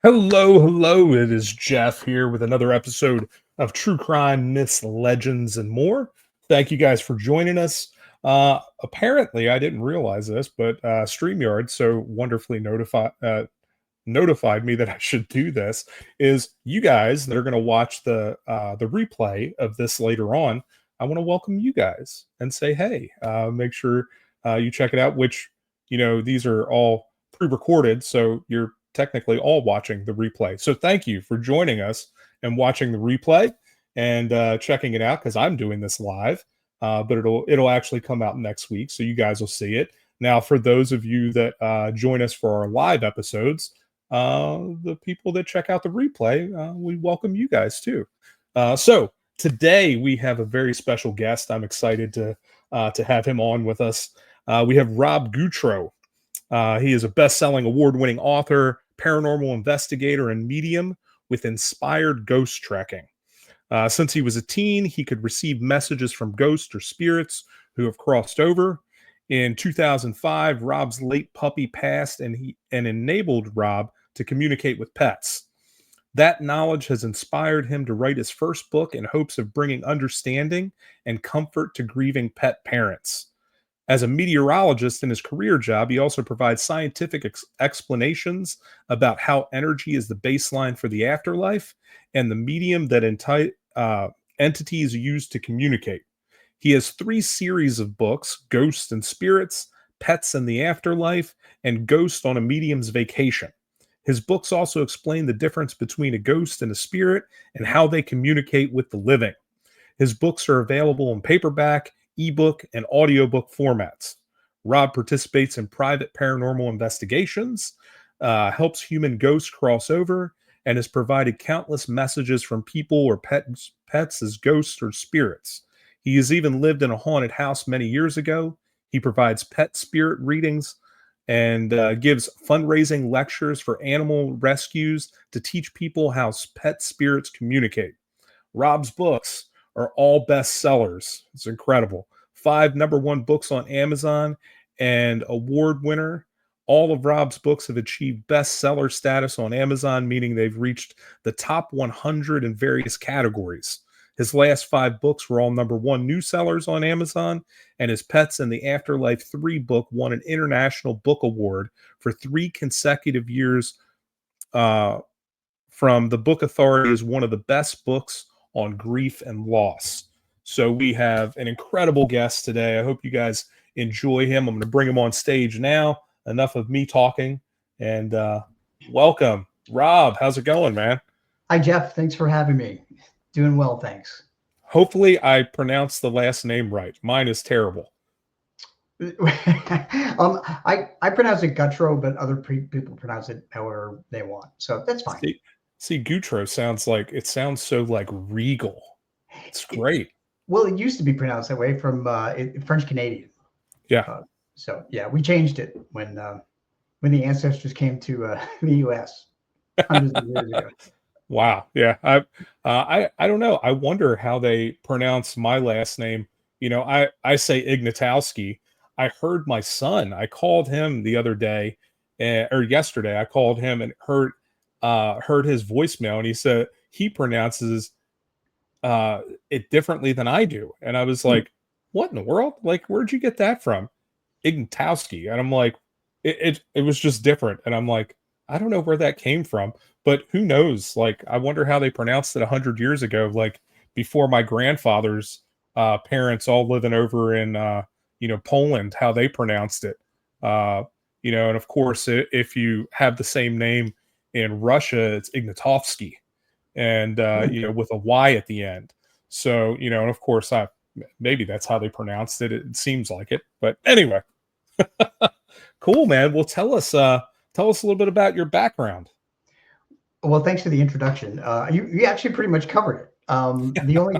Hello, hello. It is Jeff here with another episode of True Crime, Myths, Legends, and more. Thank you guys for joining us. Apparently, I didn't realize this, but StreamYard so wonderfully notified me that I should do this. Is you guys that are going to watch the replay of this later on? I want to welcome you guys and say hey. Make sure you check it out. Which these are all pre-recorded, so you're technically all watching the replay. So thank you for joining us and watching the replay and checking it out because I'm doing this live. But it'll actually come out next week, so you guys will see it. Now, for those of you that join us for our live episodes, the people that check out the replay, we welcome you guys too. So today we have a very special guest. I'm excited to have him on with us. We have Rob Gutro. He is a best-selling, award-winning author, paranormal investigator, and medium with inspired ghost trekking. Since he was a teen, he could receive messages from ghosts or spirits who have crossed over. In 2005, Rob's late puppy passed, and enabled Rob to communicate with pets. That knowledge has inspired him to write his first book in hopes of bringing understanding and comfort to grieving pet parents. As a meteorologist in his career job, he also provides scientific explanations about how energy is the baseline for the afterlife and the medium that entities use to communicate. He has 3 series of books: Ghosts and Spirits, Pets and the Afterlife, and Ghost on a Medium's Vacation. His books also explain the difference between a ghost and a spirit and how they communicate with the living. His books are available in paperback, ebook, and audiobook formats. Rob participates in private paranormal investigations, helps human ghosts cross over, and has provided countless messages from people or pets as ghosts or spirits. He has even lived in a haunted house many years ago. He provides pet spirit readings and gives fundraising lectures for animal rescues to teach people how pet spirits communicate. Rob's books are all bestsellers. It's incredible. 5 number 1 books on Amazon and award winner. All of Rob's books have achieved bestseller status on Amazon, meaning they've reached the top 100 in various categories. His last 5 books were all number 1 new sellers on Amazon, and his Pets in the Afterlife 3 book won an International Book Award for 3 consecutive years from the Book Authority as one of the best books on grief and loss. So we have an incredible guest today. I hope you guys enjoy him. I'm going to bring him on stage now. Enough of me talking, and welcome, Rob. How's it going, man? Hi, Jeff. Thanks for having me. Doing well, thanks. Hopefully I pronounced the last name right. Mine is terrible. I pronounce it Gutro, but other people pronounce it however they want, so that's fine. See, Gutro sounds so like regal. It's great. Well, it used to be pronounced that way from French Canadian. Yeah. So yeah, we changed it when the ancestors came to the U.S. hundreds of years ago. Wow. Yeah. I don't know. I wonder how they pronounce my last name. I say Ignatowski. I heard my son. I called him the other day, or yesterday. I called him and heard his voicemail, and he said he pronounces it differently than I do. And I was like, "What in the world? Like, where'd you get that from?" Ignatowski. And I'm like, it was just different. And I'm like, I don't know where that came from, but who knows? Like, I wonder how they pronounced it 100 years ago, like before my grandfather's parents all living over in Poland, how they pronounced it. And of course, if you have the same name in Russia, it's Ignatovsky, and with a Y at the end. So and of course, maybe that's how they pronounced it. It seems like it, but anyway. Cool, man. Well, tell us a little bit about your background. Well, thanks for the introduction. You actually pretty much covered it. The only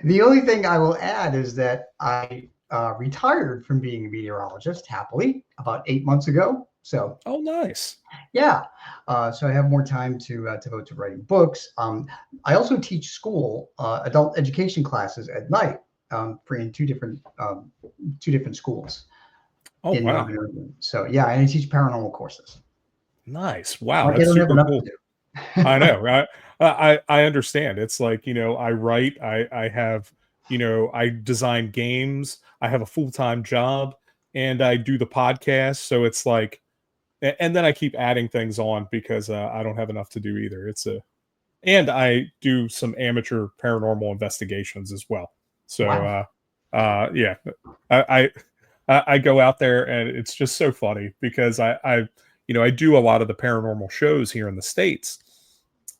the only thing I will add is that I retired from being a meteorologist happily about 8 months ago. So, oh, nice. Yeah. So I have more time to devote to writing books. I also teach school adult education classes at night in 2 different schools. Oh, wow. So yeah, and I teach paranormal courses. Nice. Wow, Like I that's don't have super enough cool. to do. I know, right? I understand. It's like, I write, I have, I design games, I have a full-time job, and I do the podcast. So it's like, and then I keep adding things on because I don't have enough to do either. And I do some amateur paranormal investigations as well. So, Wow. yeah, I, I go out there and it's just so funny because I do a lot of the paranormal shows here in the States,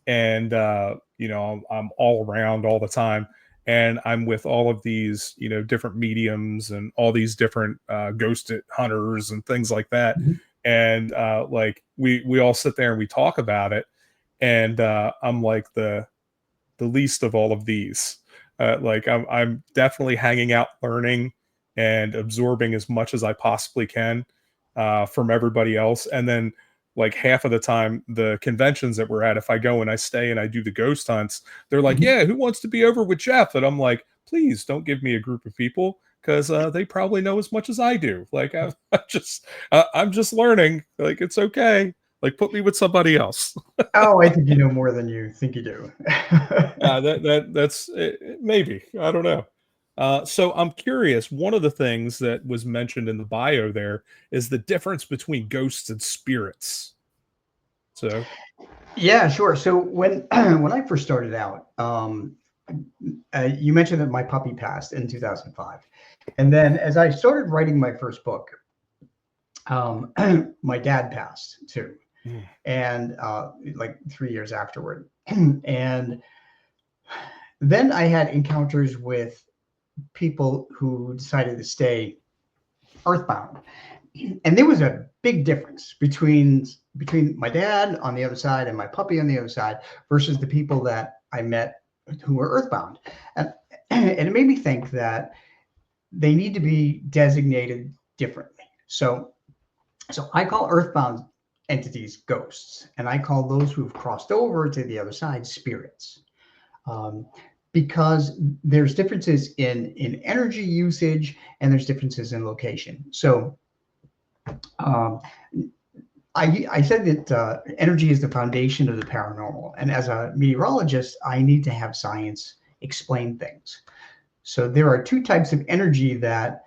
and I'm all around all the time, and I'm with all of these different mediums and all these different ghost hunters and things like that, Mhm. and like we all sit there and we talk about it, and I'm like the least of all of these. Like I'm definitely hanging out, learning, and absorbing as much as I possibly can from everybody else. And then, like half of the time, the conventions that we're at, if I go and I stay and I do the ghost hunts, they're like, Mhm. "Yeah, who wants to be over with Jeff?" And I'm like, "Please don't give me a group of people." Because they probably know as much as I do. Like I'm just learning. Like it's okay. Like put me with somebody else. Oh, I think you know more than you think you do. That's maybe I don't know. So I'm curious. One of the things that was mentioned in the bio there is the difference between ghosts and spirits. So Yeah, sure. So when when I first started out, you mentioned that my puppy passed in 2005, and then as I started writing my first book, um, my dad passed too, mm, and like 3 years afterward, and then I had encounters with people who decided to stay earthbound, and there was a big difference between my dad on the other side and my puppy on the other side versus the people that I met who were earthbound, and and it made me think that they need to be designated differently. So I call earthbound entities ghosts, and I call those who've crossed over to the other side spirits. Um, because there's differences in energy usage and there's differences in location. So um, I said that energy is the foundation of the paranormal, and as a meteorologist, I need to have science explain things. So there are two types of energy that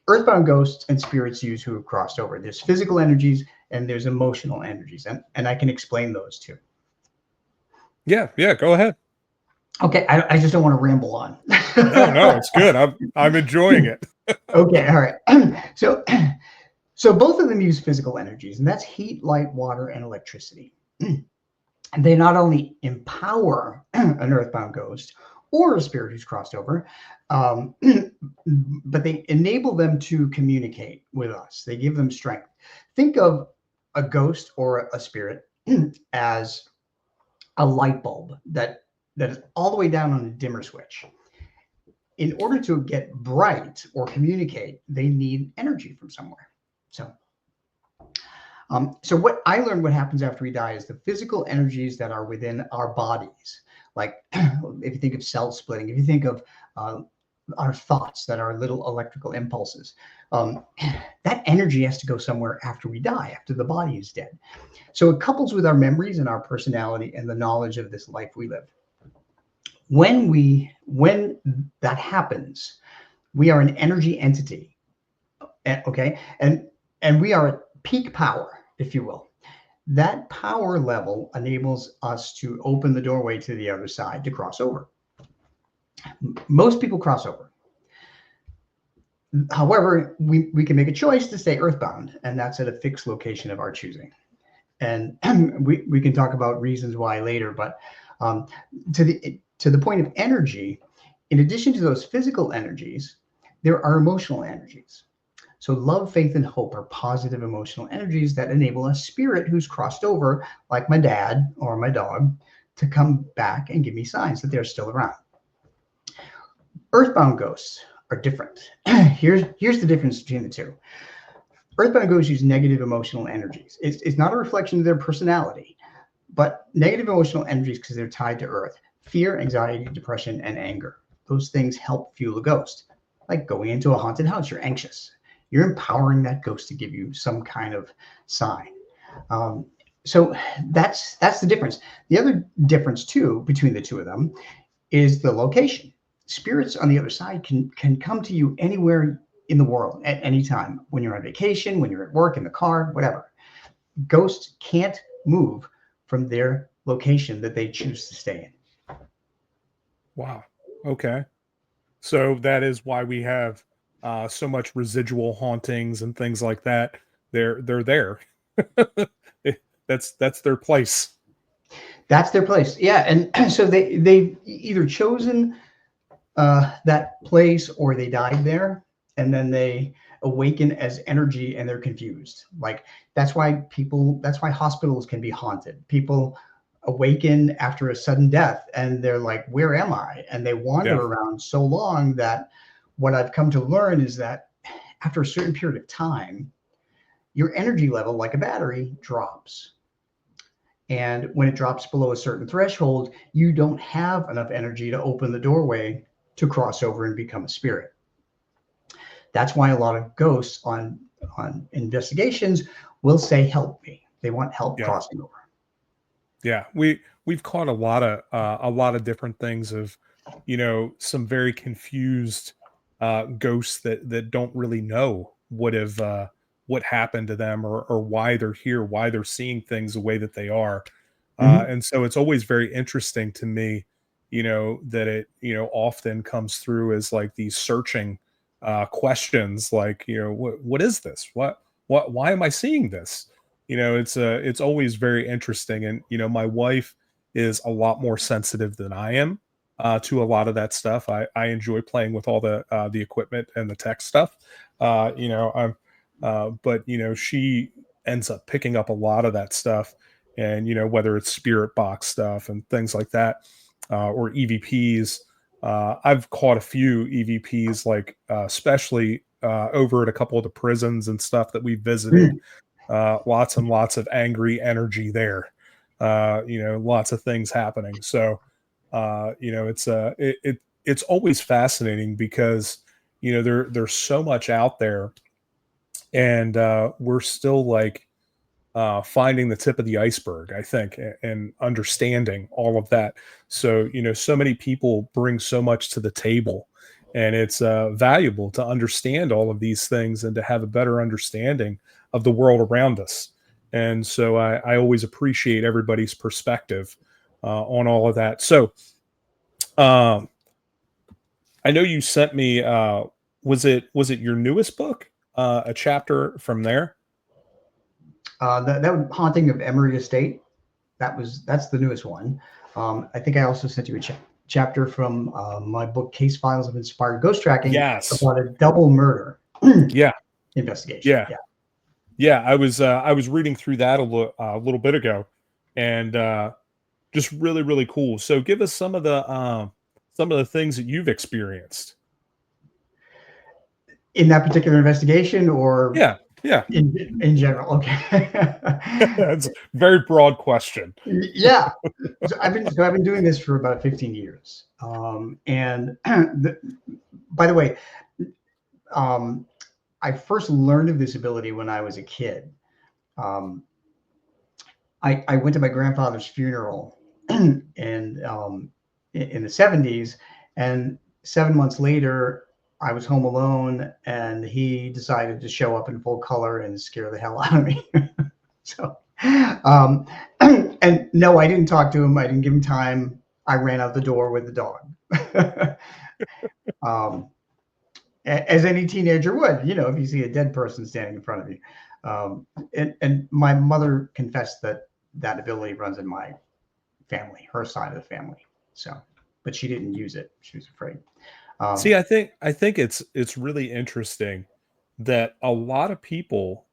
earthbound ghosts and spirits use who have crossed over. There's physical energies and there's emotional energies, and I can explain those too. yeah, yeah. Go ahead. Okay, I just don't want to ramble on. No, no, it's good. I'm enjoying it. Okay, all right. So so both of them use physical energies, and that's heat, light, water, and electricity. And they not only empower an earthbound ghost or a spirit who's crossed over, um, but they enable them to communicate with us. They give them strength. Think of a ghost or a spirit as a light bulb that is all the way down on a dimmer switch. In order to get bright or communicate, they need energy from somewhere. So what I learned what happens after we die is the physical energies that are within our bodies. Like if you think of cell splitting, if you think of uh, our thoughts that are little electrical impulses, um, that energy has to go somewhere after we die, after the body is dead. So it couples with our memories and our personality and the knowledge of this life we live. When that happens, we are an energy entity, okay, and we are at peak power, if you will. That power level enables us to open the doorway to the other side to cross over. Most people cross over. However, we can make a choice to stay earthbound, and that's at a fixed location of our choosing. And we can talk about reasons why later, but um, to the point of energy, in addition to those physical energies, there are emotional energies. So love, faith, and hope are positive emotional energies that enable a spirit who's crossed over, like my dad or my dog, to come back and give me signs that they're still around. Earthbound ghosts are different. Here's the difference between the two. Earthbound ghosts use negative emotional energies. It's not a reflection of their personality, but negative emotional energies because they're tied to earth. Fear, anxiety, depression, and anger. Those things help fuel a ghost. Like going into a haunted house, you're anxious. You're empowering that ghost to give you some kind of sign. Um, so that's the difference. The other difference too between the two of them is the location. Spirits on the other side can come to you anywhere in the world at any time, when you're on vacation, when you're at work, in the car, whatever. Ghosts can't move from their location that they choose to stay in. Wow. Okay. So that is why we have so much residual hauntings and things like that. They're there. That's their place. That's their place. Yeah, and so they've either chosen that place or they died there, and then they awaken as energy and they're confused. Like that's why hospitals can be haunted. People awaken after a sudden death and they're like, where am I? And they wander Yeah. around so long that what I've come to learn is that after a certain period of time, your energy level, like a battery, drops. And when it drops below a certain threshold, you don't have enough energy to open the doorway to cross over and become a spirit. That's why a lot of ghosts on investigations will say, "Help me." They want help Yeah. crossing over. Yeah, we've caught a lot of different things of, some very confused ghosts that don't really know what happened to them or why they're here, why they're seeing things the way that they are. Mhm. And so it's always very interesting to me, that it, often comes through as like these searching questions like, what is this? Why am I seeing this? It's always very interesting. And my wife is a lot more sensitive than I am to a lot of that stuff. I enjoy playing with all the equipment and the tech stuff. I'm but she ends up picking up a lot of that stuff, and whether it's spirit box stuff and things like that, or EVPs. I've caught a few EVPs, like especially over at a couple of the prisons and stuff that we visited. Mm. Lots and lots of angry energy there. Lots of things happening. So, it's always fascinating because there's so much out there, and we're still like finding the tip of the iceberg, I think, and understanding all of that. So, so many people bring so much to the table, and it's valuable to understand all of these things and to have a better understanding of the world around us. And so, I always appreciate everybody's perspective on all of that. So, um, I know you sent me. Was it your newest book? A chapter from there. That haunting of Emery Estate. That's the newest one. I think I also sent you a chapter from my book, Case Files of Inspired Ghost Tracking, Yes. about a double murder Yeah. investigation. Yeah. Yeah. Yeah, I was reading through that a little bit ago, and just really really cool. So give us some of the things that you've experienced. In that particular investigation, or Yeah, yeah. in general? Okay. That's a very broad question. Yeah. So I've been doing this for about 15 years. And by the way, um, I first learned of this ability when I was a kid. Um, I went to my grandfather's funeral and in the 70s, and 7 months later, I was home alone, and he decided to show up in full color and scare the hell out of me. So, um, and no, I didn't talk to him. I didn't give him time. I ran out the door with the dog. um, as any teenager would, if you see a dead person standing in front of you. And my mother confessed that that ability runs in my family, her side of the family. So, but she didn't use it. She was afraid. Um, See, I think it's really interesting that a lot of people,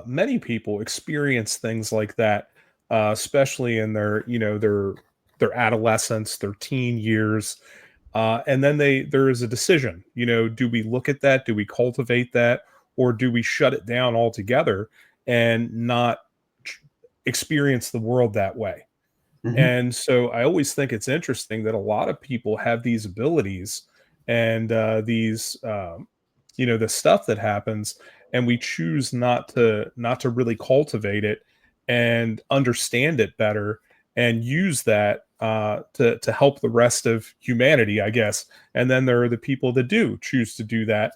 many people experience things like that, especially in their, their adolescence, their teen years. And then there is a decision, do we look at that? Do we cultivate that? Or do we shut it down altogether and not tr- experience the world that way? mhm, And so I always think it's interesting that a lot of people have these abilities and the stuff that happens, and we choose not to really cultivate it and understand it better and use that to help the rest of humanity, I guess. And then there are the people that do choose to do that,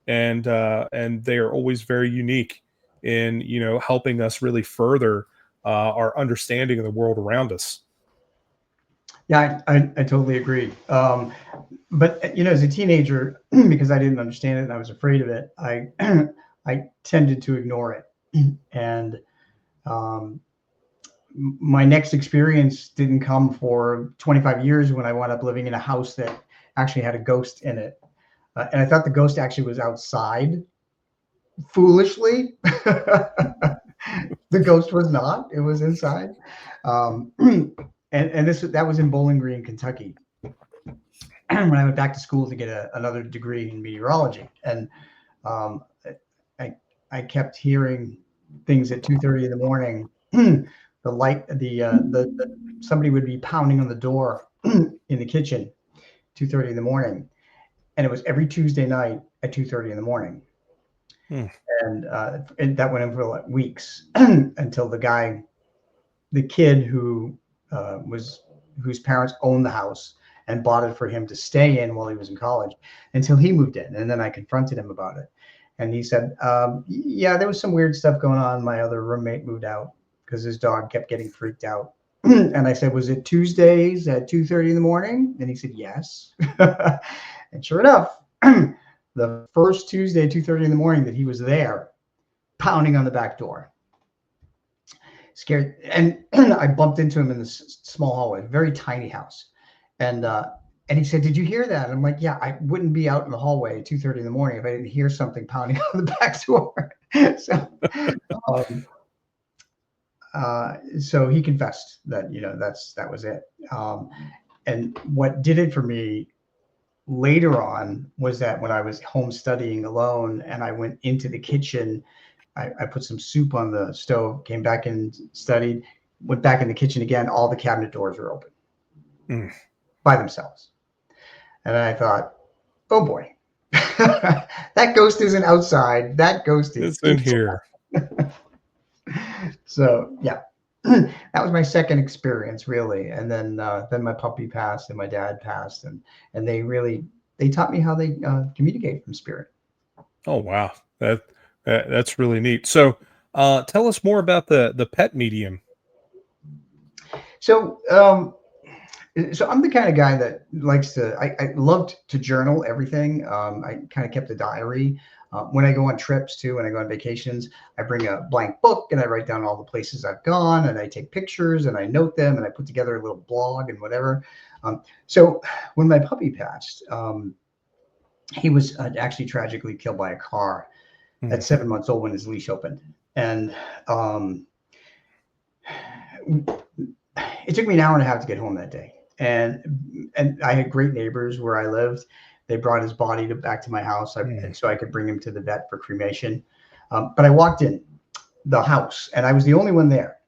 and they are always very unique in helping us really further our understanding of the world around us. Yeah, I totally agree. But as a teenager, because I didn't understand it and I was afraid of it, I tended to ignore it. And um, my next experience didn't come for 25 years when I wound up living in a house that actually had a ghost in it. And I thought the ghost actually was outside. Foolishly, the ghost was not. It was inside. And that was in Bowling Green, Kentucky, when I went back to school to get another degree in meteorology. And um, I I kept hearing things at 2:30 in the morning. The light, the somebody would be pounding on the door in the kitchen, 2:30 in the morning, and it was every Tuesday night at 2:30 in the morning. Hmm. And that went on for like weeks until the kid whose parents owned the house and bought it for him to stay in while he was in college, until he moved in. And then I confronted him about it. And he said, yeah, there was some weird stuff going on. My other roommate moved out because his dog kept getting freaked out. And I said, was it Tuesdays at 2:30 in the morning? And he said, yes. And sure enough, the first Tuesday at 2:30 in the morning that he was there, pounding on the back door, scared. And I bumped into him in this small hallway, very tiny house. And he said, did you hear that? And I'm like, yeah, I wouldn't be out in the hallway at 2:30 in the morning if I didn't hear something pounding on the back door. um, so he confessed that, that was it. And what did it for me later on was that when I was home studying alone and I went into the kitchen, I put some soup on the stove, came back and studied, went back in the kitchen again, all the cabinet doors were open by themselves. And I thought, oh boy, that ghost isn't outside. That ghost is It's in here. So yeah, that was my second experience really. And then my puppy passed and my dad passed, and they taught me how they communicate from spirit. Oh wow, that's really neat. So, tell us more about the pet medium. So so I'm the kind of guy that likes to. I loved to journal everything. I kind of kept a diary. When I go on trips too, when I go on vacations, I bring a blank book and I write down all the places I've gone, and I take pictures and I note them and I put together a little blog and whatever. So when my puppy passed, he was actually tragically killed by a car Hmm. at 7 months old when his leash opened. And it took me an hour and a half to get home that day. And I had great neighbors where I lived. They brought his body back to my house, so I could bring him to the vet for cremation. But I walked in the house, and I was the only one there.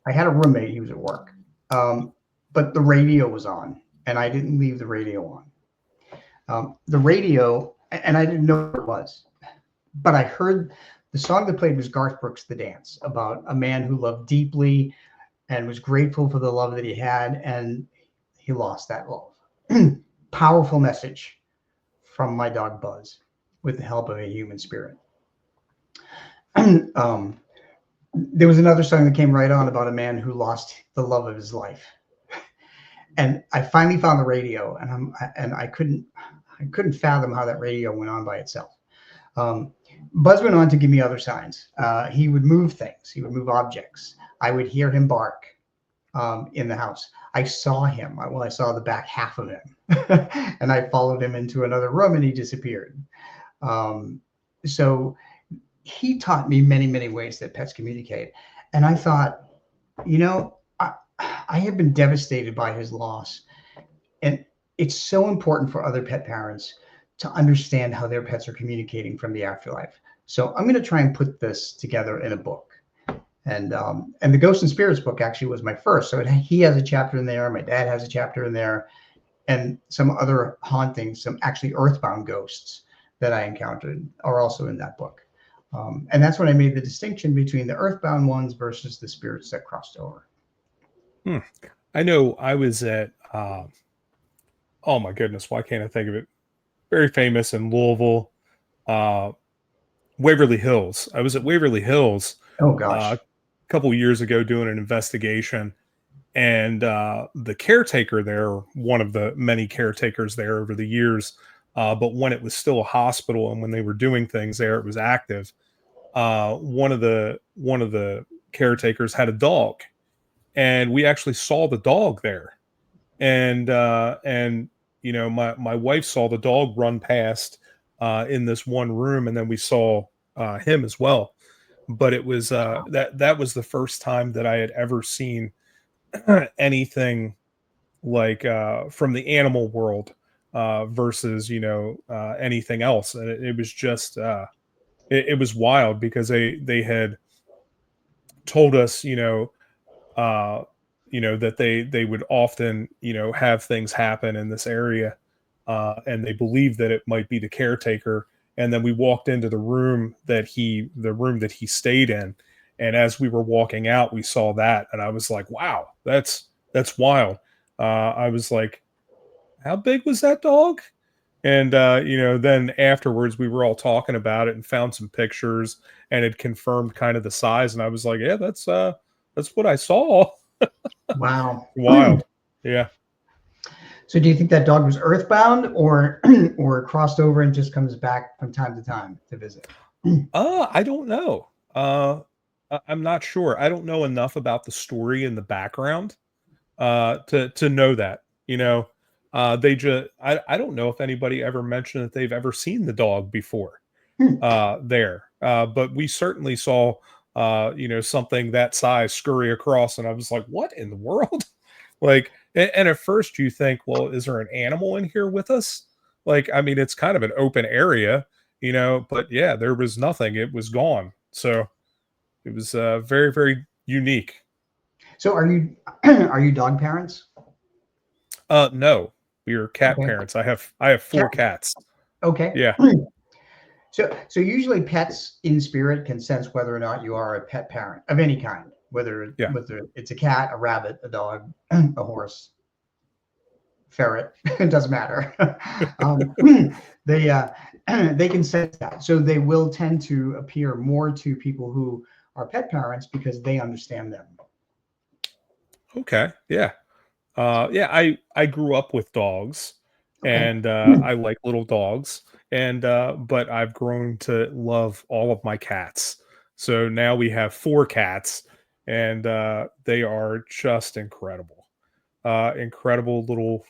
I had a roommate; he was at work, but the radio was on, and I didn't leave the radio on. The radio, and I didn't know what it was, but I heard the song that played was Garth Brooks' "The Dance," about a man who loved deeply and was grateful for the love that he had, and he lost that love. Powerful message from my dog Buzz with the help of a human spirit. There was another song that came right on about a man who lost the love of his life. And I finally found the radio, and I couldn't fathom how that radio went on by itself. Buzz went on to give me other signs. He would move things. He would move objects. I would hear him bark in the house. I saw him. I saw the back half of him, and I followed him into another room, and he disappeared. So he taught me many, many ways that pets communicate. And I thought, I have been devastated by his loss, and it's so important for other pet parents to understand how their pets are communicating from the afterlife. So I'm going to try and put this together in a book. And the Ghosts and Spirits book actually was my first. So he has a chapter in there. My dad has a chapter in there, and some other hauntings, some actually earthbound ghosts that I encountered are also in that book. And that's when I made the distinction between the earthbound ones versus the spirits that crossed over. Hmm. I know I was at, oh my goodness, why can't I think of it? Very famous in Louisville, uh, Waverly Hills. I was at Waverly Hills Oh a gosh. couple years ago doing an investigation, and the caretaker there, one of the many caretakers there over the years, but when it was still a hospital and when they were doing things there, it was active. One of the caretakers had a dog, and we actually saw the dog there. And my wife saw the dog run past in this one room, and then we saw him as well. But it was that was the first time that I had ever seen anything like from the animal world versus anything else, and it was just it was wild because they had told us uh, that they would often have things happen in this area, and they believed that it might be the caretaker. And then we walked into the room that he stayed in, and as we were walking out, we saw that, and I was like, "Wow, that's wild." I was like, "How big was that dog?" And then afterwards, we were all talking about it and found some pictures and had confirmed kind of the size, and I was like, "Yeah, that's what I saw." Wow. Wild. Yeah. So do you think that dog was earthbound or or crossed over and just comes back from time to time to visit? I don't know. I'm not sure. I don't know enough about the story in the background to know that. They just I don't know if anybody ever mentioned that they've ever seen the dog before Hmm. there. But we certainly saw something that size scurry across, and I was like, "What in the world?" Like, and at first you think, well, is there an animal in here with us? Like, I mean, it's kind of an open area, but yeah, there was nothing. It was gone. So it was very, very unique. So are you are you dog parents? No, we are cat Okay. parents. I have Cat. four cats. Okay. Yeah, So usually pets in spirit can sense whether or not you are a pet parent of any kind, yeah. whether it's a cat, a rabbit, a dog, a horse, ferret. It doesn't matter. um, they they can sense that, so they will tend to appear more to people who are pet parents because they understand them. Okay, yeah. Yeah, I grew up with dogs, Okay. and I like little dogs, and but I've grown to love all of my cats. So now we have four cats, and they are just incredible. Incredible little.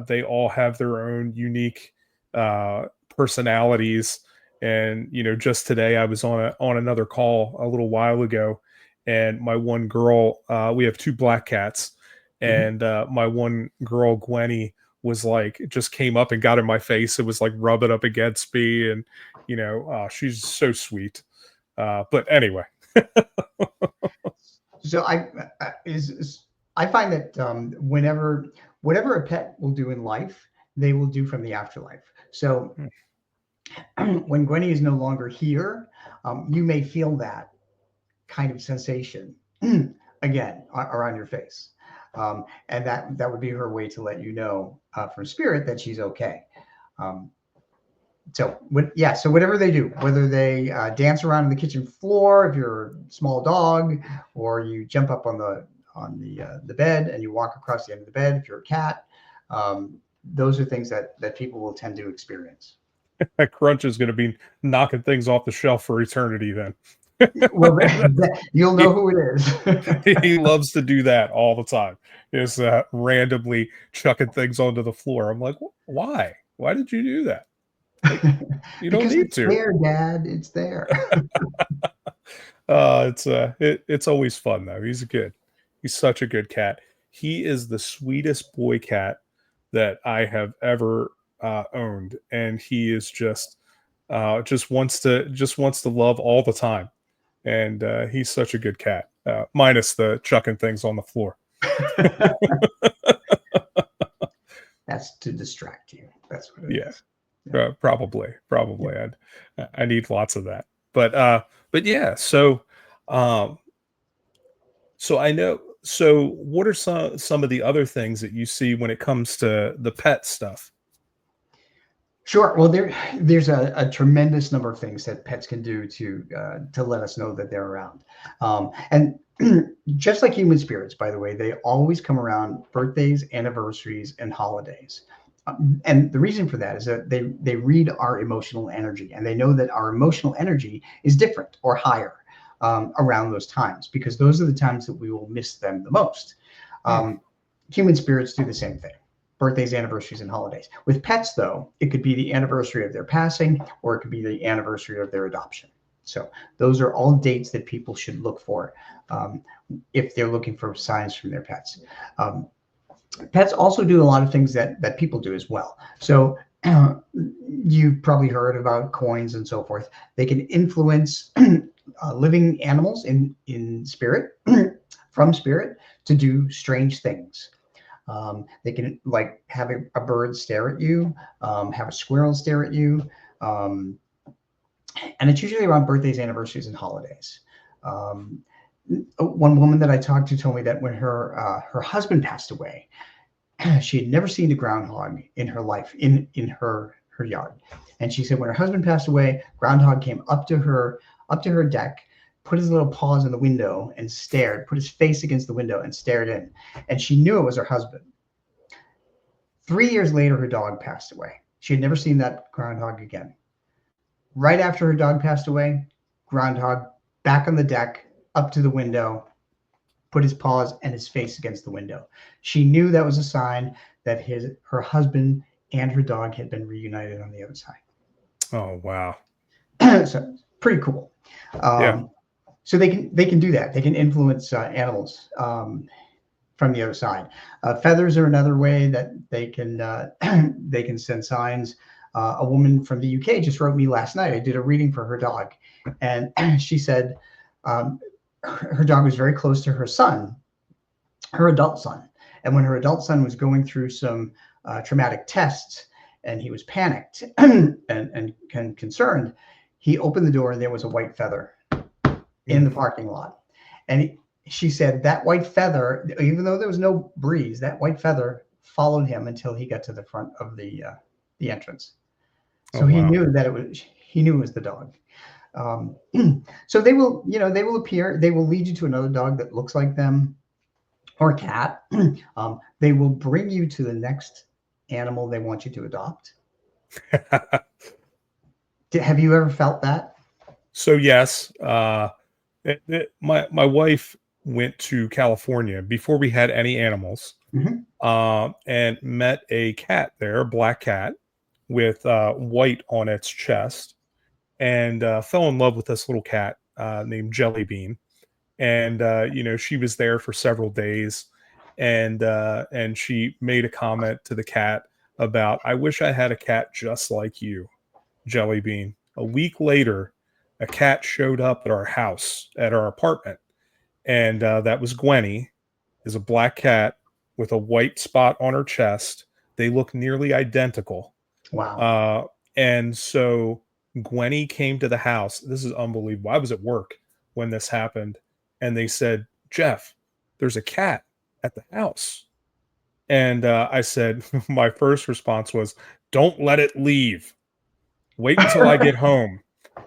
They all have their own unique personalities, and just today I was on another call a little while ago, and my one girl, we have two black cats, Mhm. and my one girl, Gwenny, was like, just came up and got in my face. It was like rubbing up against me, and she's so sweet. But anyway, So I find that whenever whatever a pet will do in life, they will do from the afterlife. So hmm, when Gwenny is no longer here, you may feel that kind of sensation again around your face, and that would be her way to let you know from spirit that she's okay. Um, so whatever they do, whether they dance around on the kitchen floor if you're a small dog, or you jump up on the bed and you walk across the end of the bed if you're a cat, those are things that people will tend to experience. that Crunch is going to be knocking things off the shelf for eternity. Then Well, you'll know he, who it is. he loves to do that all the time. Is randomly chucking things onto the floor. I'm like, why? Why did you do that? Like, you don't Because need it's to. there, Dad. It's there. It's always fun though. He's good. He's such a good cat. He is the sweetest boy cat that I have ever owned, and he is just wants to love all the time. And he's such a good cat, minus the chucking things on the floor. That's to distract you. That's what it Yeah, is. Yeah. Probably. I need lots of that. But yeah. Um, so I know. So what are some of the other things that you see when it comes to the pet stuff? Sure. Well, there's a tremendous number of things that pets can do to let us know that they're around. And just like human spirits, by the way, they always come around birthdays, anniversaries, and holidays. And the reason for that is that they read our emotional energy, and they know that our emotional energy is different or higher around those times, because those are the times that we will miss them the most. Hmm. Human spirits do the same thing: birthdays, anniversaries, and holidays. With pets, though, it could be the anniversary of their passing, or it could be the anniversary of their adoption. So those are all dates that people should look for um, if they're looking for signs from their pets. Um, Pets also do a lot of things that people do as well. So you've probably heard about coins and so forth. They can influence living animals in spirit, from spirit, to do strange things. They can, like, have a bird stare at you, have a squirrel stare at you, um, and it's usually around birthdays, anniversaries, and holidays. Um, One woman that I talked to told me that when her husband passed away, she had never seen a groundhog in her life in her yard, and she said when her husband passed away, groundhog came up to her deck, put his little paws in the window and stared, put his face against the window and stared in, and she knew it was her husband. 3 years later, her dog passed away. She had never seen that groundhog again. Right after her dog passed away, groundhog back on the deck, up to the window, put his paws and his face against the window. She knew that was a sign that her husband and her dog had been reunited on the other side. Oh wow. So pretty cool. Yeah. Um, so they can do that. They can influence animals from the other side. Feathers are another way that they can they can send signs. A woman from the UK just wrote me last night. I did a reading for her dog, and she said um, her dog was very close to her son, her adult son. And when her adult son was going through some traumatic tests, and he was panicked and concerned, he opened the door and there was a white feather in Mm. the parking lot. And she said that white feather, even though there was no breeze, that white feather followed him until he got to the front of the entrance. Oh So he wow. knew that it was the dog. Um, so they will appear. They will lead you to another dog that looks like them, or a cat. They will bring you to the next animal they want you to adopt. Have you ever felt that? So yes, my wife went to California before we had any animals, Hmm. and met a cat there, a black cat with white on its chest, and fell in love with this little cat named Jelly Bean. And she was there for several days, and she made a comment to the cat about, "I wish I had a cat just like you, Jelly Bean." A week later, a cat showed up at our house, at our apartment, and that was Gwenny, is a black cat with a white spot on her chest. They look nearly identical. Wow. Uh, and so Gwenny came to the house. This is unbelievable. I was at work when this happened, and they said, "Jeff, there's a cat at the house." And I said, my first response was, "Don't let it leave. Wait until I get home."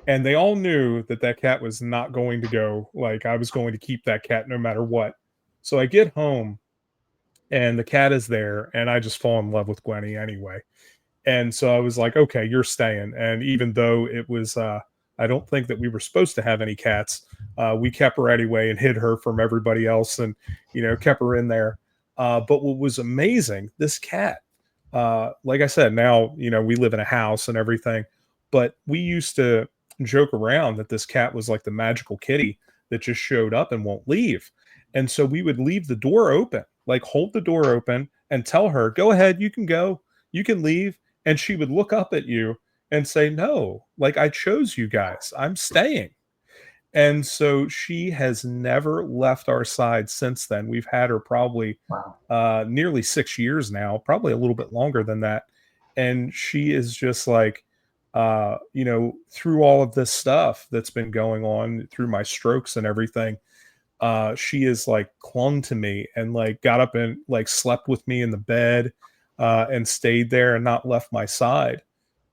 And they all knew that that cat was not going to go. Like, I was going to keep that cat no matter what. So I get home, and the cat is there, and I just fall in love with Gwenny anyway. And so I was like, "Okay, you're staying." And even though it was, I don't think that we were supposed to have any cats, we kept her anyway and hid her from everybody else, and kept her in there. But what was amazing, this cat, like I said, now we live in a house and everything, but we used to joke around that this cat was like the magical kitty that just showed up and won't leave. And so we would leave the door open, like hold the door open and tell her, "Go ahead, you can go, you can leave." And she would look up at you and say, "No, like, I chose you guys, I'm staying." And so she has never left our side since then. We've had her probably Wow. nearly 6 years now, probably a little bit longer than that. and she is just like, through all of this stuff that's been going on through my strokes and everything, she is like clung to me and like got up and like slept with me in the bed, and stayed there and not left my side.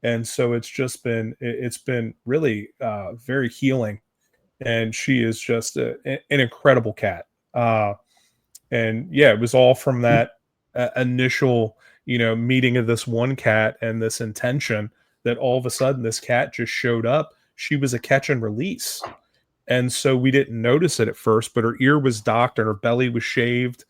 And so it's been really very healing. And she is just an incredible cat. And yeah, it was all from that initial, meeting of this one cat and this intention that all of a sudden this cat just showed up. She was a catch and release. And so we didn't notice it at first, but her ear was docked and her belly was shaved.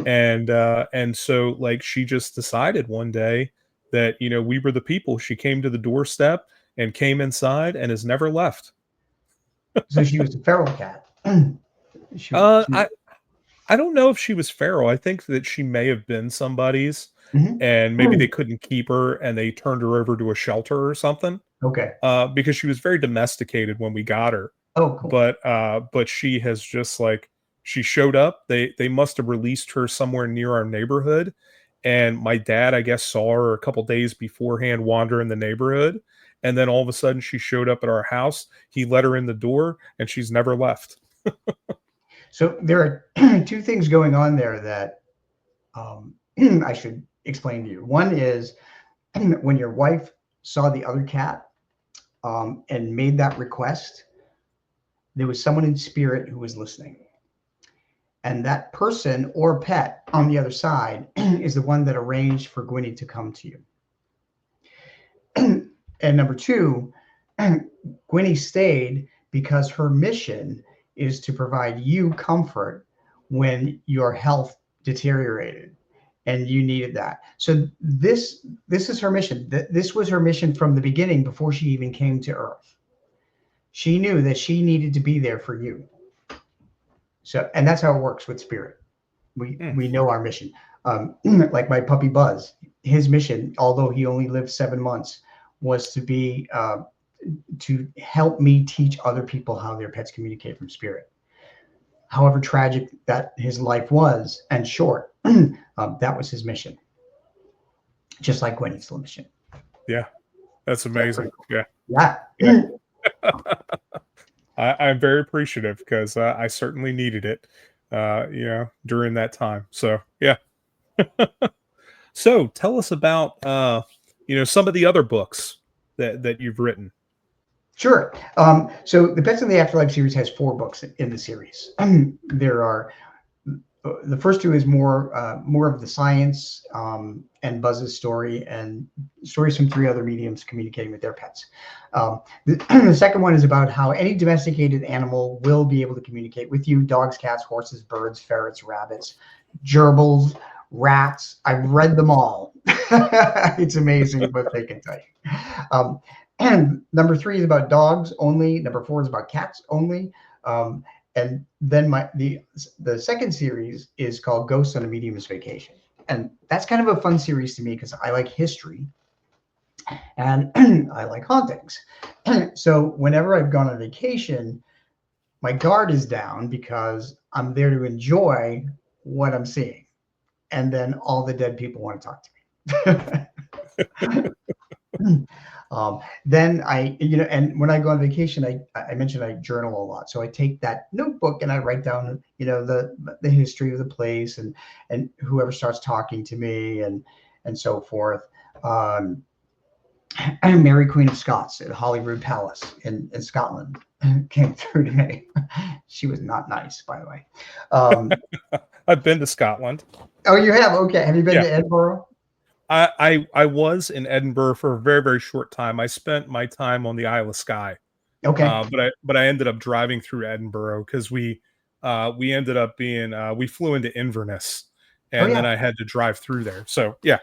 And so like she just decided one day that, we were the people. She came to the doorstep and came inside and has never left. So she was a feral cat. she, Uh, she, I I don't know if she was feral. I think that she may have been somebody's, Mhm. and maybe they couldn't keep her and they turned her over to a shelter or something. Okay. Because she was very domesticated when we got her. Oh, cool. But she has just like she showed up. They must have released her somewhere near our neighborhood, and my dad, I guess, saw her a couple days beforehand wander in the neighborhood, and then all of a sudden she showed up at our house. He let her in the door, and she's never left. So there are two things going on there that I should explain to you. One is when your wife saw the other cat and made that request, there was someone in spirit who was listening. And that person or pet on the other side is the one that arranged for Gwynnie to come to you. And number two, Gwynnie stayed because her mission is to provide you comfort when your health deteriorated and you needed that. So this is her mission. This was her mission from the beginning before she even came to Earth. She knew that she needed to be there for you. So, and that's how it works with spirit. We know our mission. Like my puppy Buzz, his mission, although he only lived 7 months, was to be to help me teach other people how their pets communicate from spirit. However tragic that his life was and short, that was his mission. Just like Gwynnie's mission. Yeah, that's amazing. Yeah, Yeah. yeah. I'm very appreciative because I certainly needed it, during that time. So yeah. So tell us about some of the other books that you've written. Sure. So the Pets in the Afterlife series has 4 books in the series. There are the first 2 is more of the science and Buzz's story and stories from 3 other mediums communicating with their pets. The second one is about how any domesticated animal will be able to communicate with you: dogs, cats, horses, birds, ferrets, rabbits, gerbils, rats. I've read them all. It's amazing what they can tell you. And number 3 is about dogs only. Number 4 is about cats only. And then the second series is called Ghosts on a Medium's Vacation. And that's kind of a fun series to me because I like history and I like hauntings. So whenever I've gone on vacation, my guard is down because I'm there to enjoy what I'm seeing. And then all the dead people want to talk to me. Then and when I go on vacation, I mentioned I journal a lot. So I take that notebook and I write down, the history of the place and whoever starts talking to me and so forth. I'm Mary Queen of Scots at Holyrood Palace in Scotland came through to me. She was not nice, by the way. I've been to Scotland. Oh, you have? Okay. Have you been to Edinburgh? I was in Edinburgh for a very, very short time. I spent my time on the Isle of Skye. Okay. But I ended up driving through Edinburgh because we ended up being we flew into Inverness, and then I had to drive through there. So yeah.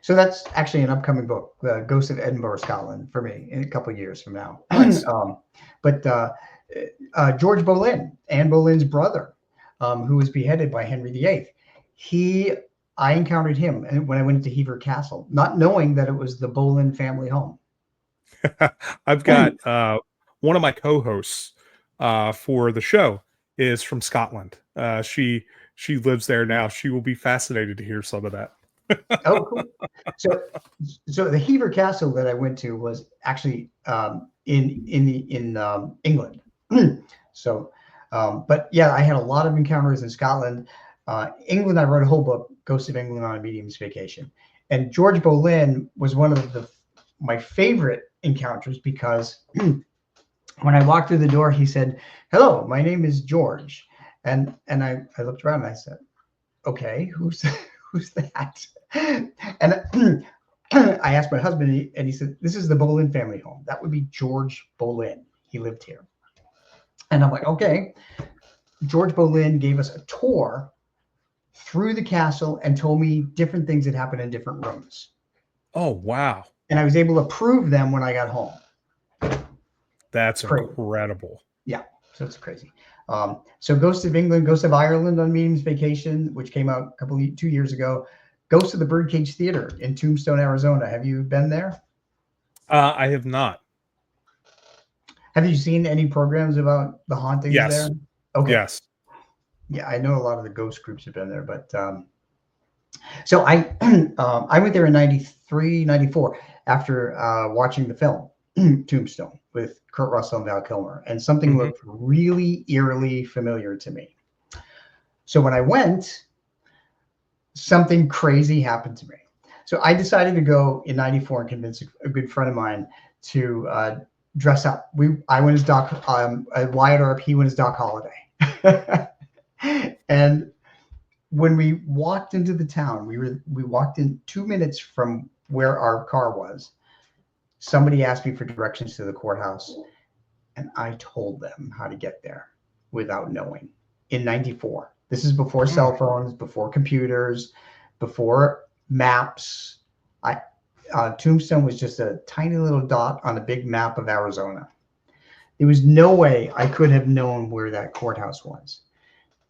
So that's actually an upcoming book, The Ghost of Edinburgh, Scotland, for me in a couple of years from now. Nice. But George Boleyn, Anne Boleyn's brother, who was beheaded by Henry VIII, I encountered him when I went to Hever Castle, not knowing that it was the Boleyn family home. I've got one of my co-hosts for the show is from Scotland. She lives there now. She will be fascinated to hear some of that. Oh, cool. So, so the Hever Castle that I went to was actually in England. So, but yeah, I had a lot of encounters in Scotland. England, I wrote a whole book, Ghosts of England on a Medium's Vacation, and George Boleyn was one of my favorite encounters because when I walked through the door, he said, "Hello, my name is George," and I looked around and I said, "Okay, who's who's that?" And I asked my husband, and he said, "This is the Boleyn family home. That would be George Boleyn. He lived here." And I'm like, "Okay." George Boleyn gave us a tour through the castle and told me different things that happened in different rooms. Oh, wow. And I was able to prove them when I got home. That's Crazy. incredible. Yeah, so it's crazy. So Ghosts of England, Ghosts of Ireland on Medium's Vacation, which came out 2 years ago. Ghosts of the Birdcage Theater in Tombstone, Arizona. Have you been there? I have not. Have you seen any programs about the hauntings there? Yes. Okay. Yes. Yeah, I know a lot of the ghost groups have been there, but so I I went there in 93, 94 after watching the film Tombstone with Kurt Russell and Val Kilmer, and something Mm-hmm. looked really eerily familiar to me. So when I went, something crazy happened to me. So I decided to go in 94 and convince a good friend of mine to dress up. I went as Doc, Wyatt Earp, he went as Doc Holliday. And when we walked into the town, we walked in 2 minutes from where our car was. Somebody asked me for directions to the courthouse, and I told them how to get there without knowing. In 94, this is before cell phones, before computers, before maps. Tombstone was just a tiny little dot on a big map of Arizona. There was no way I could have known where that courthouse was.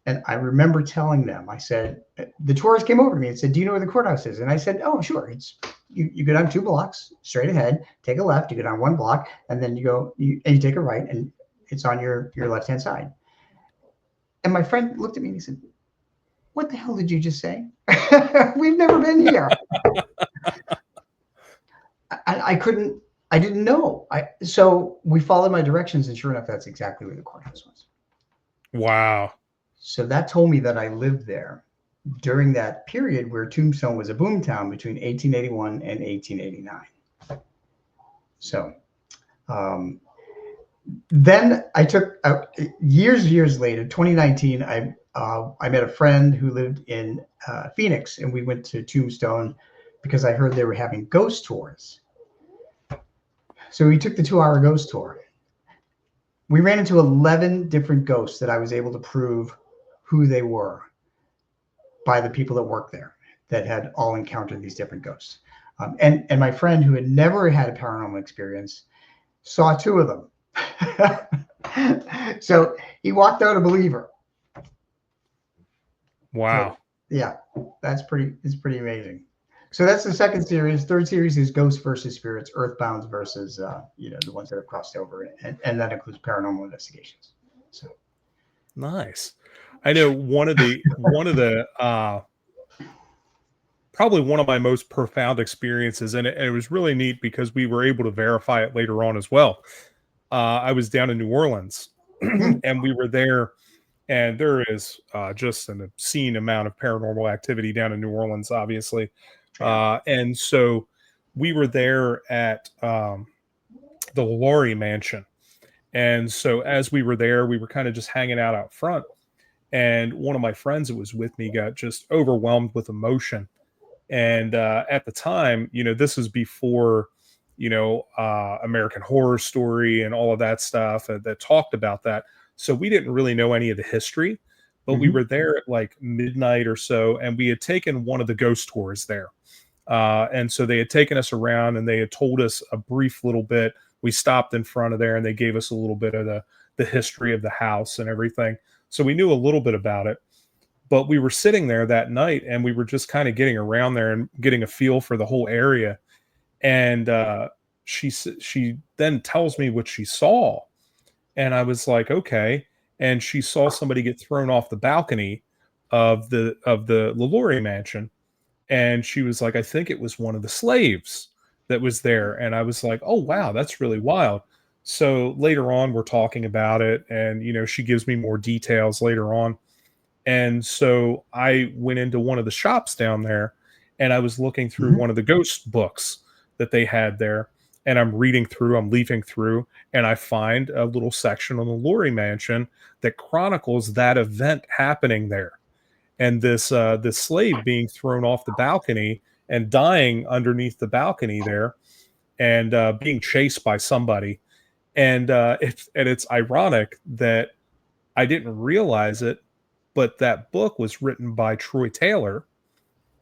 And I remember telling them, I said, the tourist came over to me and said, "Do you know where the courthouse is?" And I said, "Oh, sure. It's you go down 2 blocks straight ahead, take a left, you go down 1 block, and then you take a right, and it's on your left-hand side." And my friend looked at me and he said, "What the hell did you just say? We've never been here." I couldn't, I didn't know. So we followed my directions, and sure enough, that's exactly where the courthouse was. Wow. So that told me that I lived there during that period where Tombstone was a boomtown between 1881 and 1889. So then I took years later, 2019, I met a friend who lived in Phoenix, and we went to Tombstone because I heard they were having ghost tours. So we took the 2-hour ghost tour. We ran into 11 different ghosts that I was able to prove who they were by the people that worked there that had all encountered these different ghosts. And my friend, who had never had a paranormal experience, saw 2 of them. So he walked out a believer. Wow. So, yeah, it's pretty amazing. So that's the second series. Third series is Ghosts versus Spirits, Earthbound versus the ones that have crossed over, and that includes paranormal investigations. So Nice. I know one of the probably one of my most profound experiences, and it was really neat because we were able to verify it later on as well. I was down in New Orleans, and we were there, and there is just an obscene amount of paranormal activity down in New Orleans, obviously. And so we were there at the Laurie Mansion. And so as we were there, we were kind of just hanging out front. And one of my friends that was with me got just overwhelmed with emotion. And at the time, this was before, American Horror Story and all of that stuff that talked about that. So we didn't really know any of the history, but we were there at like midnight or so, and we had taken one of the ghost tours there. And so they had taken us around and they had told us a brief little bit. We stopped in front of there and they gave us a little bit of the history of the house and everything. So we knew a little bit about it. But we were sitting there that night and we were just kind of getting around there and getting a feel for the whole area. And she then tells me what she saw. And I was like, okay. And she saw somebody get thrown off the balcony of the LaLaurie mansion. And she was like, I think it was one of the slaves that was there. And I was like, oh, wow, that's really wild. So later on, we're talking about it. And, she gives me more details later on. And so I went into one of the shops down there and I was looking through Mhm. one of the ghost books that they had there. And I'm reading through, I'm leafing through, and I find a little section on the Laurie Mansion that chronicles that event happening there. And this slave being thrown off the balcony and dying underneath the balcony there, and being chased by somebody. And it's ironic that I didn't realize it, but that book was written by Troy Taylor.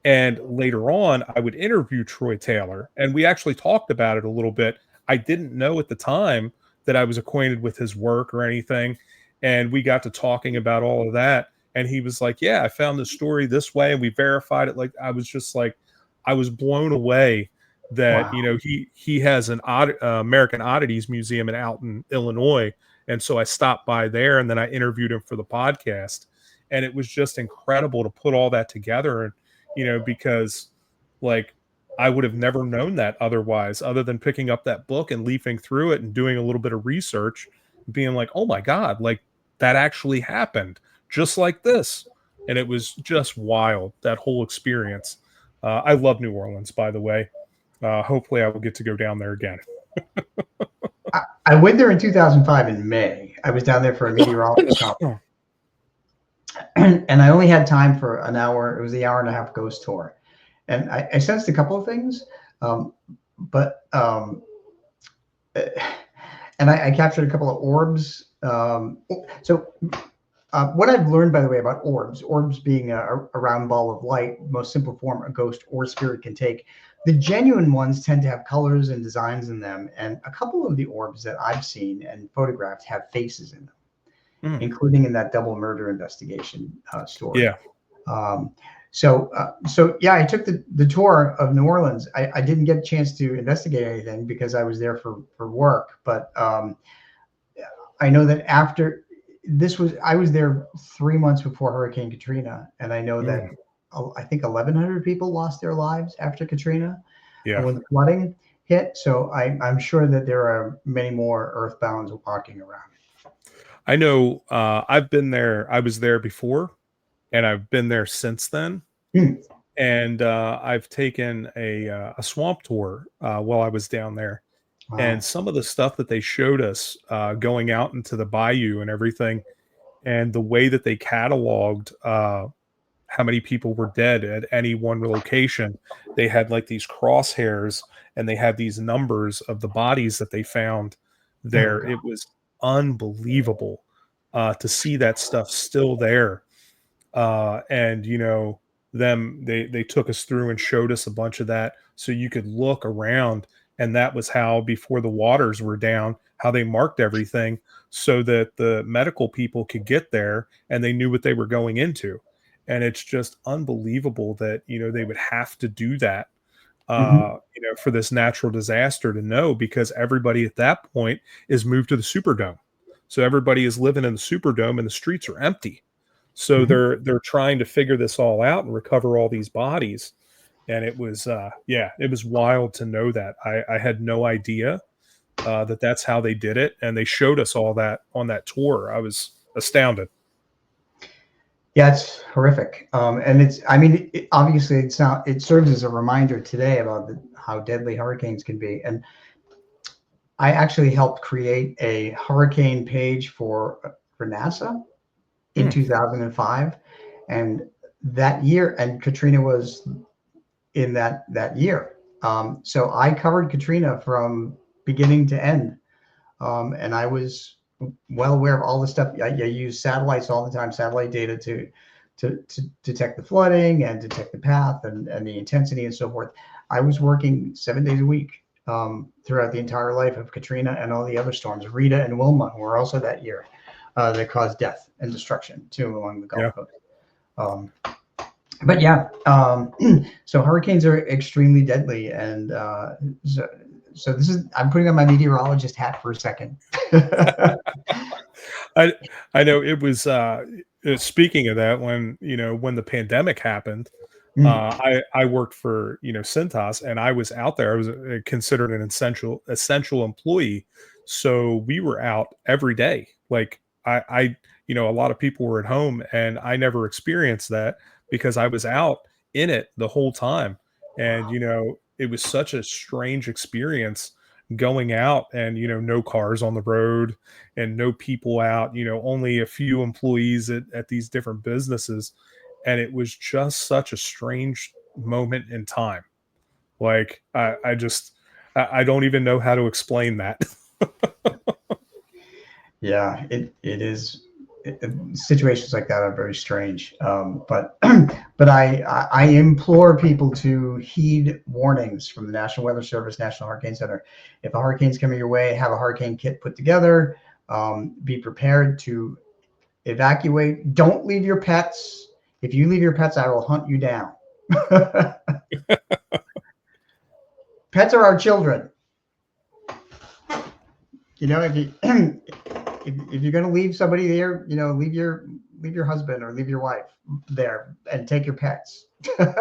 And later on, I would interview Troy Taylor, and we actually talked about it a little bit. I didn't know at the time that I was acquainted with his work or anything. And we got to talking about all of that. And he was like, yeah, I found the story this way, and we verified it. Like, I was just like, I was blown away that, Wow. he has an American Oddities Museum in Alton, Illinois. And so I stopped by there, and then I interviewed him for the podcast. And it was just incredible to put all that together. And because like I would have never known that otherwise, other than picking up that book and leafing through it and doing a little bit of research, being like, oh my God, like that actually happened just like this. And it was just wild, that whole experience. I love New Orleans, by the way. Hopefully, I will get to go down there again. I went there in 2005 in May. I was down there for a meteorology conference, and I only had time for an hour. It was the hour and a half ghost tour, and I sensed a couple of things, but and I captured a couple of orbs. So what I've learned, by the way, about orbs being a round ball of light, most simple form a ghost or spirit can take. The genuine ones tend to have colors and designs in them, and a couple of the orbs that I've seen and photographed have faces in them, Mm, including in that double murder investigation story. yeah, So yeah, I took the tour of New Orleans. I didn't get a chance to investigate anything because I was there for work, but I know that after I was there 3 months before Hurricane Katrina, and I know that mm, I think 1,100 people lost their lives after Katrina yeah. when the flooding hit. So I'm sure that there are many more earthbounds walking around. I know. I've been there. I was there before, and I've been there since then. Hmm. And I've taken a swamp tour while I was down there, and Wow. some of the stuff that they showed us going out into the bayou and everything, and the way that they cataloged how many people were dead at any one location. They had like these crosshairs, and they had these numbers of the bodies that they found Oh there. God. It was unbelievable to see that stuff still there. And they took us through and showed us a bunch of that so you could look around. And that was how, before the waters were down, how they marked everything so that the medical people could get there and they knew what they were going into. And it's just unbelievable that they would have to do that Hmm. for this natural disaster, to know, because everybody at that point is moved to the Superdome. So everybody is living in the Superdome and the streets are empty. So Hmm. they're trying to figure this all out and recover all these bodies. And it was yeah, it was wild to know that. I had no idea that that's how they did it, and they showed us all that on that tour. I was astounded. Yeah, it's horrific. And I mean, obviously it serves as a reminder today about how deadly hurricanes can be. And I actually helped create a hurricane page for NASA in Mm, 2005. And that year, and Katrina was in that year. So I covered Katrina from beginning to end. And I was well aware of all the stuff. I use satellites all the time, satellite data to detect the flooding and detect the path and the intensity and so forth. I was working 7 days a week throughout the entire life of Katrina and all the other storms, Rita and Wilma, who were also that year, that caused death and destruction too along the yeah. Gulf Coast. Um, but yeah, so hurricanes are extremely deadly, and so this is I'm putting on my meteorologist hat for a second. I I know it was speaking of that, when when the pandemic happened, I worked for Cintas, and I was out there. I was considered an essential employee, so we were out every day. Like a lot of people were at home, and I never experienced that because I was out in it the whole time. And it was such a strange experience going out, and no cars on the road and no people out. Only a few employees at these different businesses, and it was just such a strange moment in time. Like I don't even know how to explain that. Yeah, it is. Situations like that are very strange. But but I implore people to heed warnings from the National Weather Service, National Hurricane Center. If a hurricane's coming your way, have a hurricane kit put together. Be prepared to evacuate. Don't leave your pets. If you leave your pets, I will hunt you down. Pets are our children. If you if you're going to leave somebody there, leave your husband or leave your wife there and take your pets. At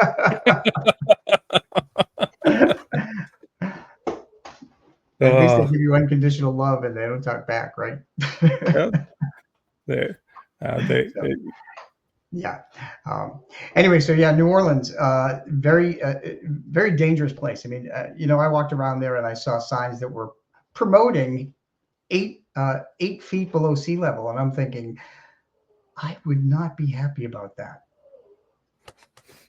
least they give you unconditional love and they don't talk back, right? Yeah. They Yeah. Anyway, so yeah, New Orleans, very, very dangerous place. I mean, I walked around there and I saw signs that were promoting 8 feet below sea level, and I'm thinking, I would not be happy about that.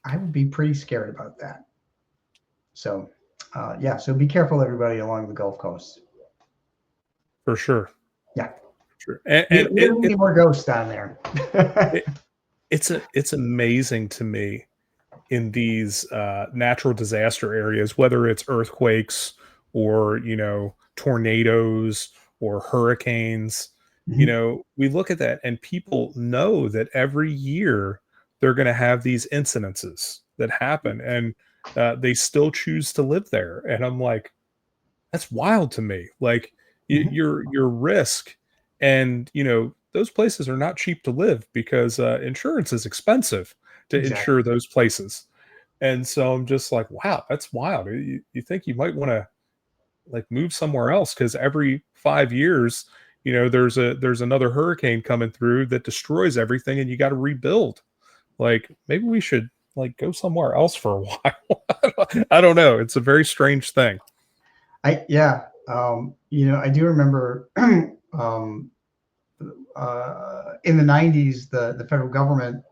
I would be pretty scared about that. So, yeah. So be careful, everybody along the Gulf Coast. For sure. Yeah. Sure. And we don't need more ghosts down there. It's amazing to me in these natural disaster areas, whether it's earthquakes or tornadoes or hurricanes. We look at that and people know that every year they're going to have these incidences that happen, and they still choose to live there. And I'm like, that's wild to me. Like your risk, and those places are not cheap to live because insurance is expensive to insure those places. And so I'm just like, wow, that's wild. You think you might want to like move somewhere else, because every 5 years, there's another hurricane coming through that destroys everything, and you got to rebuild. Like maybe we should like go somewhere else for a while. I don't know. It's a very strange thing. I do remember in the 90s, the federal government,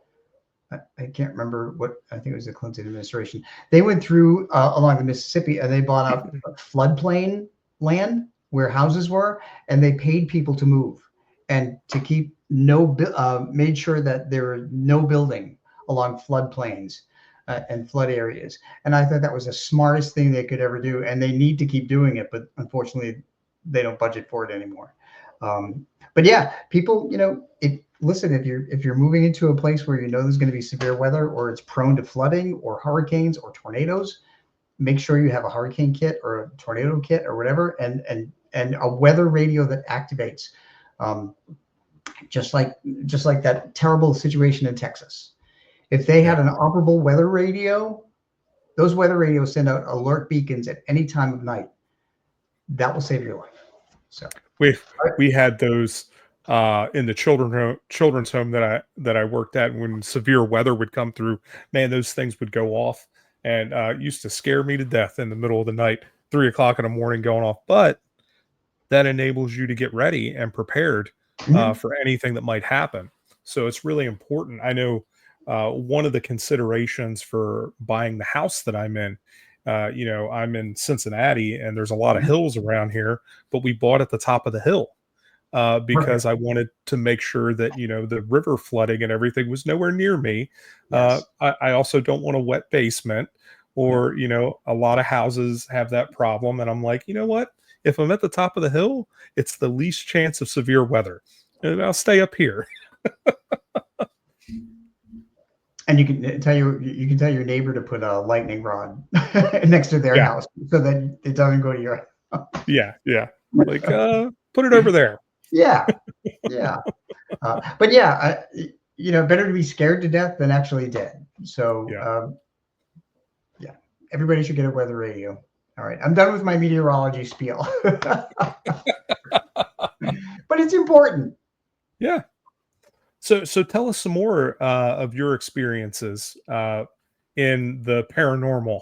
I can't remember what, I think it was the Clinton administration. They went through along the Mississippi and they bought up floodplain land where houses were, and they paid people to move and to keep made sure that there were no building along floodplains and flood areas. And I thought that was the smartest thing they could ever do. And they need to keep doing it, but unfortunately, they don't budget for it anymore. But yeah, people, listen, if you're moving into a place where there's going to be severe weather, or it's prone to flooding or hurricanes or tornadoes, make sure you have a hurricane kit or a tornado kit or whatever, and a weather radio that activates, just like that terrible situation in Texas. If they had an operable weather radio, those weather radios send out alert beacons at any time of night. That will save your life. So we had those in the children's home that I worked at. When severe weather would come through, man, those things would go off, and used to scare me to death in the middle of the night, 3 o'clock in the morning going off. But that enables you to get ready and prepared for anything that might happen. So it's really important. I know one of the considerations for buying the house that I'm in, I'm in Cincinnati, and there's a lot of hills around here, but we bought at the top of the hill because I wanted to make sure that, the river flooding and everything was nowhere near me. Yes. I also don't want a wet basement, or, a lot of houses have that problem. And I'm like, you know what? If I'm at the top of the hill, it's the least chance of severe weather, and I'll stay up here. And you can tell your neighbor to put a lightning rod next to their house so that it doesn't go to your house. Yeah. Like put it over there. Yeah. But yeah, better to be scared to death than actually dead. So everybody should get a weather radio. All right, I'm done with my meteorology spiel. But it's important. Yeah. So tell us some more of your experiences in the paranormal.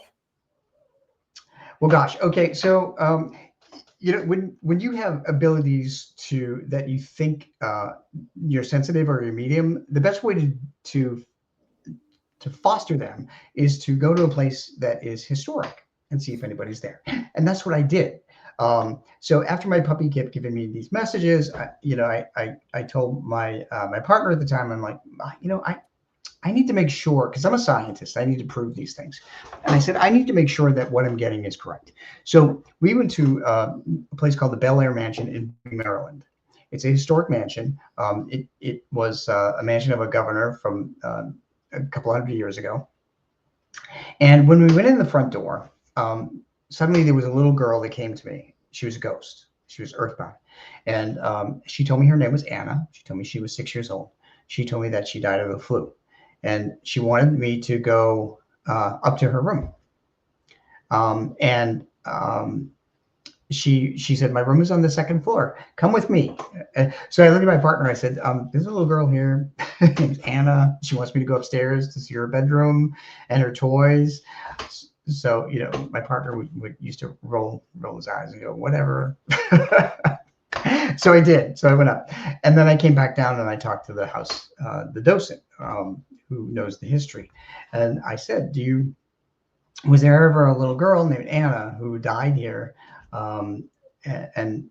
Well, gosh, okay. So, when you have abilities that you think you're sensitive or you're medium, the best way to foster them is to go to a place that is historic and see if anybody's there. And that's what I did. So after my puppy kept giving me these messages, I told my my partner at the time, I'm like, I need to make sure, because I'm a scientist, I need to prove these things. And I said, I need to make sure that what I'm getting is correct. So we went to a place called the Bel Air Mansion in Maryland. It's a historic mansion. It was a mansion of a governor from a couple hundred years ago. And when we went in the front door, suddenly there was a little girl that came to me. She was a ghost. She was earthbound. And she told me her name was Anna. She told me she was 6 years old. She told me that she died of the flu. And she wanted me to go up to her room. She said, my room is on the second floor. Come with me. So I looked at my partner. I said, there's a little girl here. Her name's Anna. She wants me to go upstairs to see her bedroom and her toys. So, my partner would used to roll his eyes and go, whatever. So I did. So I went up. And then I came back down and I talked to the house, the docent, who knows the history. And I said, was there ever a little girl named Anna who died here? And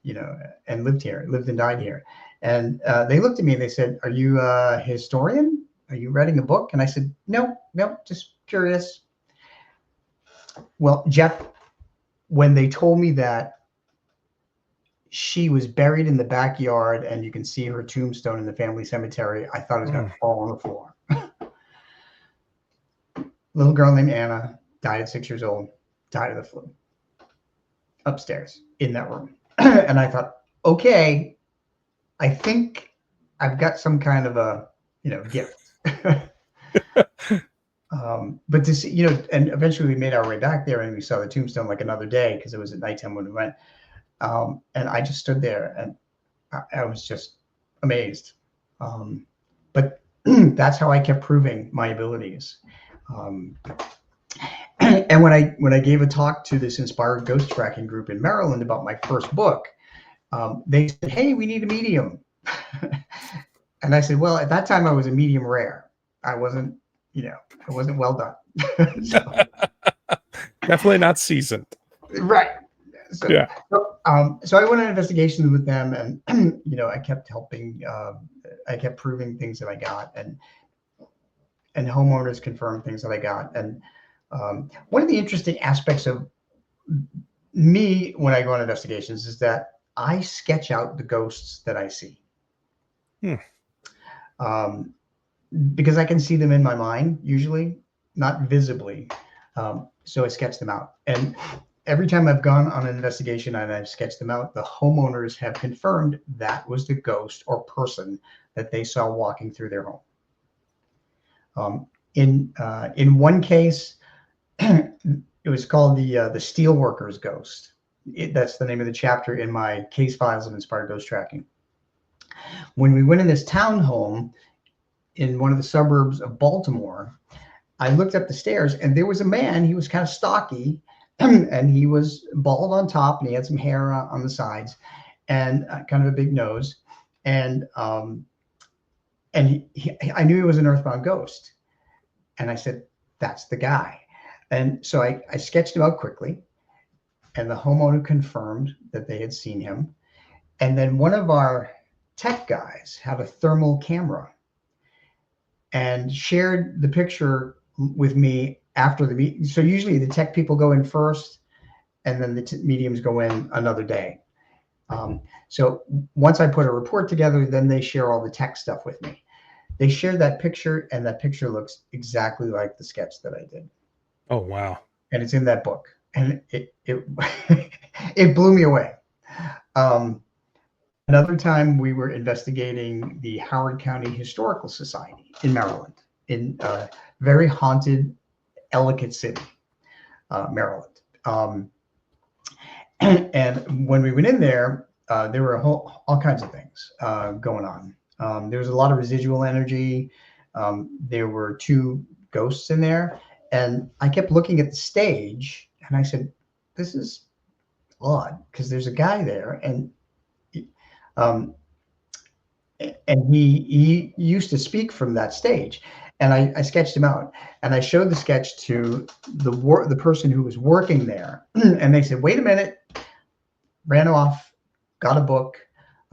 lived and died here. And they looked at me and they said, are you a historian? Are you writing a book? And I said, no, just curious. Well, Jeff, when they told me that she was buried in the backyard and you can see her tombstone in the family cemetery, I thought it was going to fall on the floor. Little girl named Anna died at 6 years old, died of the flu. Upstairs in that room. And I thought, okay, I think I've got some kind of a gift. But to see, and eventually we made our way back there and we saw the tombstone like another day because it was at nighttime when we went. And I just stood there and I was just amazed. But that's how I kept proving my abilities. And when I gave a talk to this inspired ghost tracking group in Maryland about my first book, they said, hey, we need a medium. And I said, well, at that time I was a medium rare. I wasn't well done. So, definitely not seasoned. Right. So, yeah. So I went on investigations with them and, I kept helping, I kept proving things that I got and homeowners confirmed things that I got. And one of the interesting aspects of me when I go on investigations is that I sketch out the ghosts that I see. Because I can see them in my mind, usually, not visibly. So I sketch them out. And every time I've gone on an investigation and I've sketched them out, the homeowners have confirmed that was the ghost or person that they saw walking through their home. In one case, it was called the Steelworkers Ghost. That's the name of the chapter in my case files of Inspired Ghost Tracking. When we went in this townhome in one of the suburbs of Baltimore, I looked up the stairs and there was a man. He was kind of stocky and he was bald on top and he had some hair on the sides and kind of a big nose. And I knew he was an earthbound ghost. And I said, that's the guy. And so I sketched him out quickly and the homeowner confirmed that they had seen him. And then one of our tech guys had a thermal camera and shared the picture with me after the meeting. So usually the tech people go in first and then the mediums go in another day. So once I put a report together, then they share all the tech stuff with me. They shared that picture and that picture looks exactly like the sketch that I did. Oh, wow. And it's in that book. And it it blew me away. Another time we were investigating the Howard County Historical Society in Maryland, in a very haunted Ellicott City. Maryland. And when we went in there, there were all kinds of things going on. There was a lot of residual energy. There were two ghosts in there, and I kept looking at the stage, and I said, "This is odd," because there's a guy there, um, and he used to speak from that stage. And I sketched him out, and I showed the sketch to the person who was working there, and they said, "Wait a minute." Ran off, got a book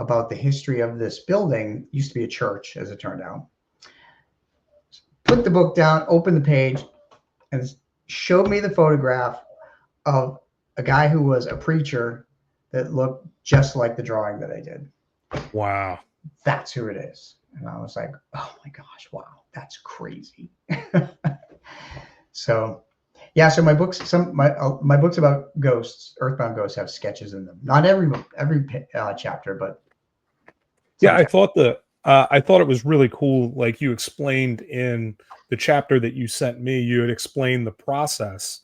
about the history of this building. Used to be a church, as it turned out. Put the book down, opened the page, and showed me the photograph of a guy who was a preacher that looked just like the drawing that I did. Wow. That's who it is. And I was like, oh my gosh, wow, that's crazy. So yeah, so my books, my books about ghosts, earthbound ghosts, have sketches in them. Not every chapter, but Yeah, some. I thought it was really cool. Like you explained in the chapter that you sent me, you had explained the process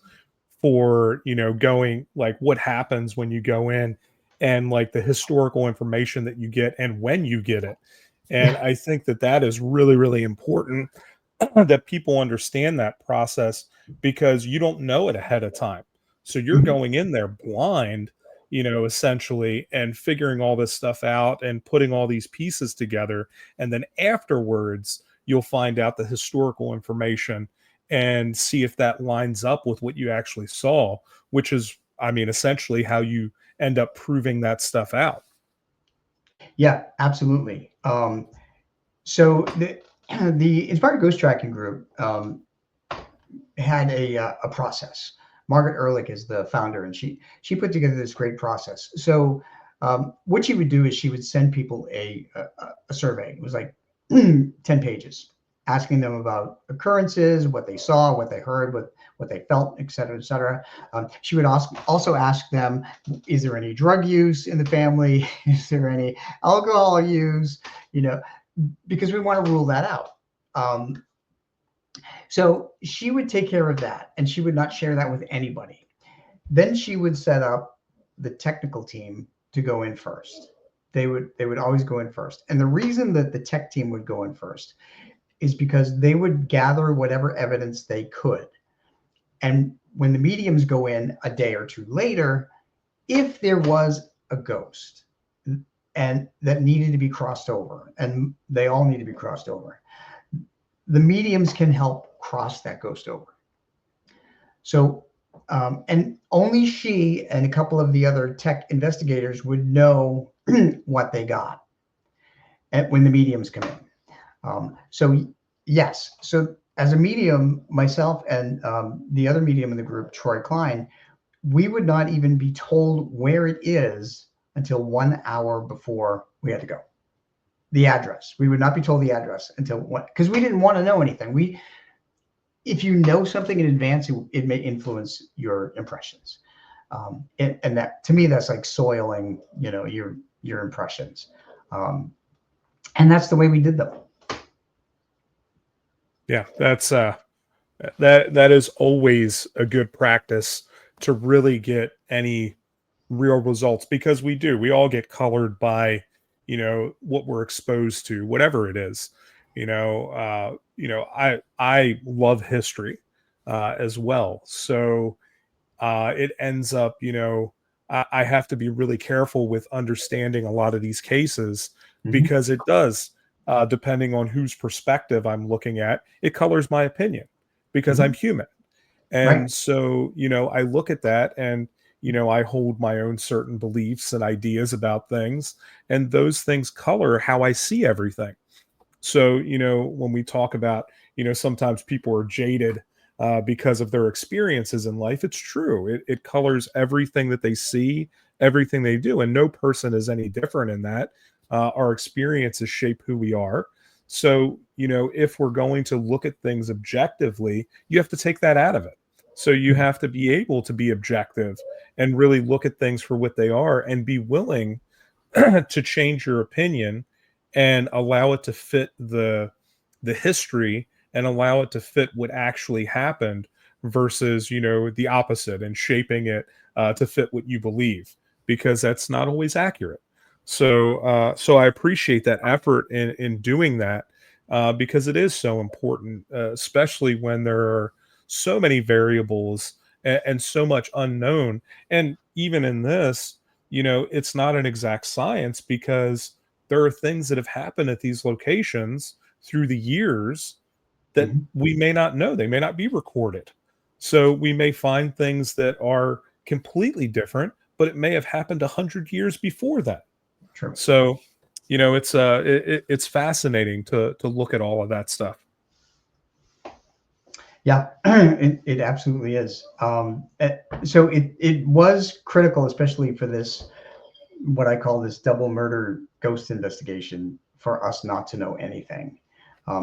for, going, like what happens when you go in, and like the historical information that you get and when you get it. And Yeah. I think that that is really, really important that people understand that process, because you don't know it ahead of time. So you're Mhm. going in there blind, essentially, and figuring all this stuff out and putting all these pieces together. And then afterwards, you'll find out the historical information and see if that lines up with what you actually saw, which is, I mean, essentially how you end up proving that stuff out. Yeah, absolutely. So the Inspired Ghost Tracking group had a process. Margaret Ehrlich is the founder, and she put together this great process. So what she would do is she would send people a survey. It was like 10 pages, asking them about occurrences, what they saw, what they heard, what they felt, et cetera, et cetera. She would also ask them, is there any drug use in the family? Is there any alcohol use? You know, because we want to rule that out. So she would take care of that, and she would not share that with anybody. Then she would set up the technical team to go in first. They would always go in first. And the reason that the tech team would go in first is because they would gather whatever evidence they could. And when the mediums go in a day or two later, if there was a ghost and that needed to be crossed over, and they all need to be crossed over, the mediums can help cross that ghost over. So, and only she and a couple of the other tech investigators would know what they got when the mediums come in. So, yes. So, as a medium, myself and the other medium in the group, Troy Klein, we would not even be told where it is until 1 hour before we had to go. The address. We would not be told the address until because we didn't want to know anything. If you know something in advance, it may influence your impressions. And that, to me, that's like soiling, your impressions. And that's the way we did them. Yeah, that is always a good practice to really get any real results, because we all get colored by what we're exposed to, whatever it is. I love history as well, so it ends up, I have to be really careful with understanding a lot of these cases, Mm-hmm. because it does, depending on whose perspective I'm looking at, it colors my opinion, because I'm Mm-hmm. human. Right. And so, I look at that, and, I hold my own certain beliefs and ideas about things, and those things color how I see everything. So, when we talk about, sometimes people are jaded because of their experiences in life, it's true. It colors everything that they see, everything they do. And no person is any different in that. Our experiences shape who we are. So, if we're going to look at things objectively, you have to take that out of it. So, you have to be able to be objective and really look at things for what they are, and be willing to change your opinion and allow it to fit the history, and allow it to fit what actually happened, versus, the opposite and shaping it to fit what you believe, because that's not always accurate. So I appreciate that effort in doing that, because it is so important, especially when there are so many variables and so much unknown. And even in this, it's not an exact science, because there are things that have happened at these locations through the years that Mhm. we may not know. They may not be recorded. So we may find things that are completely different, but it may have happened 100 years before that. True. So, it's fascinating to look at all of that stuff. Yeah, it absolutely is. So it was critical, especially for this, what I call this double murder ghost investigation, for us not to know anything. I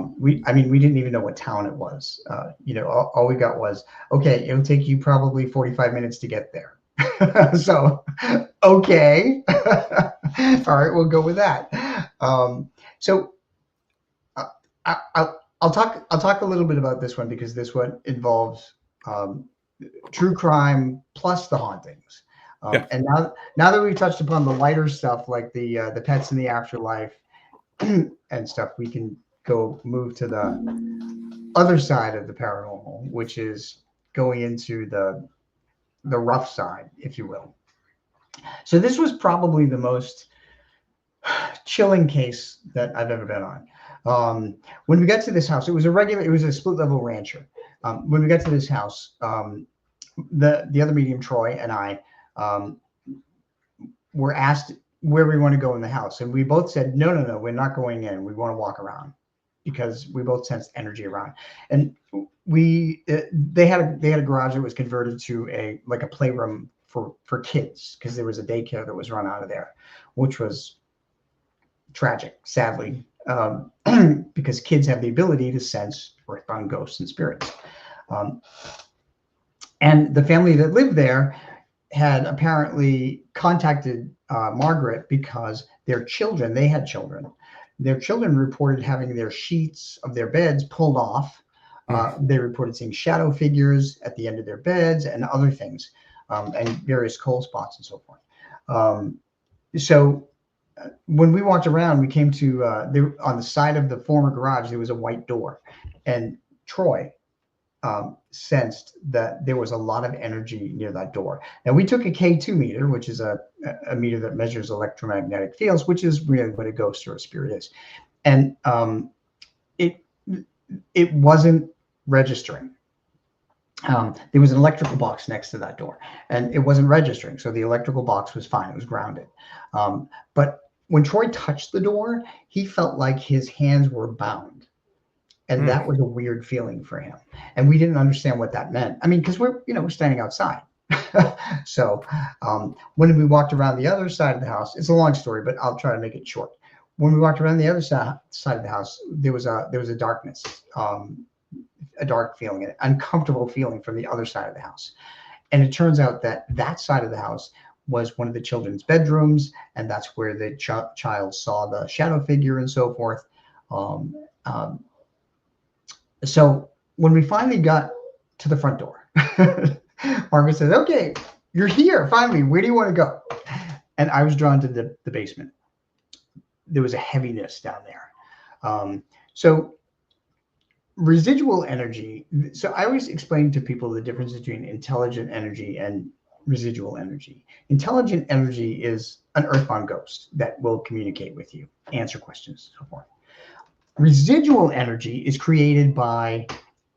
mean, we didn't even know what town it was. All we got was, okay, it'll take you probably 45 minutes to get there. So, okay, all right, we'll go with that. So uh, I'll talk a little bit about this one, because this one involves um, true crime plus the hauntings. Yeah. And now that we've touched upon the lighter stuff, like the pets in the afterlife and stuff, we can go move to the other side of the paranormal, which is going into the rough side, if you will. So this was probably the most chilling case that I've ever been on. When we got to this house, it was a split level rancher. When we got to this house, the other medium, Troy, and I um, were asked where we want to go in the house, and we both said, no, we're not going in. We want to walk around, because we both sensed energy around. And they had a garage that was converted to a playroom for kids, because there was a daycare that was run out of there, which was tragic, sadly, because kids have the ability to sense earthbound ghosts and spirits. Um, and the family that lived there had apparently contacted Margaret, because they had children. Their children reported having their sheets of their beds pulled off. Mm. They reported seeing shadow figures at the end of their beds and other things, and various cold spots and so forth. So when we walked around, we came to there on the side of the former garage, there was a white door, and Troy sensed that there was a lot of energy near that door. Now, we took a K2 meter, which is a meter that measures electromagnetic fields, which is really what a ghost or a spirit is. And it wasn't registering. There was an electrical box next to that door, and it wasn't registering. So the electrical box was fine. It was grounded. But when Troy touched the door, he felt like his hands were bound. And Mm. that was a weird feeling for him. And we didn't understand what that meant. I mean, because we're standing outside. So when we walked around the other side of the house, it's a long story, but I'll try to make it short. When we walked around the other side of the house, there was a darkness, a dark feeling, an uncomfortable feeling from the other side of the house. And it turns out that side of the house was one of the children's bedrooms, and that's where the child saw the shadow figure and so forth. Um, um, So when we finally got to the front door, Margaret says, okay, you're here finally. Where do you want to go? And I was drawn to the basement. There was a heaviness down there. So residual energy. So I always explain to people the difference between intelligent energy and residual energy. Intelligent energy is an earthbound ghost that will communicate with you, answer questions, and so forth. Residual energy is created by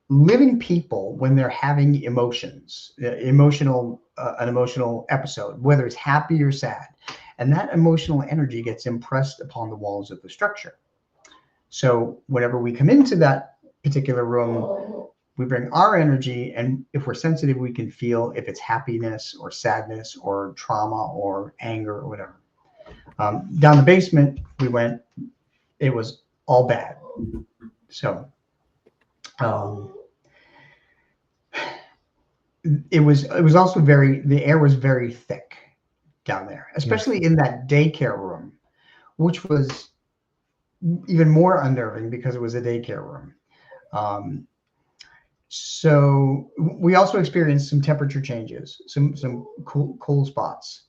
living people when they're having emotions, an emotional episode, whether it's happy or sad, and that emotional energy gets impressed upon the walls of the structure. So whenever we come into that particular room, we bring our energy, and if we're sensitive, we can feel if it's happiness or sadness or trauma or anger or whatever. Down the basement we went, it was all bad. So it was also the air was very thick down there, Mm. especially in that daycare room, which was even more unnerving because it was a daycare room. Um, So we also experienced some temperature changes, some cool spots.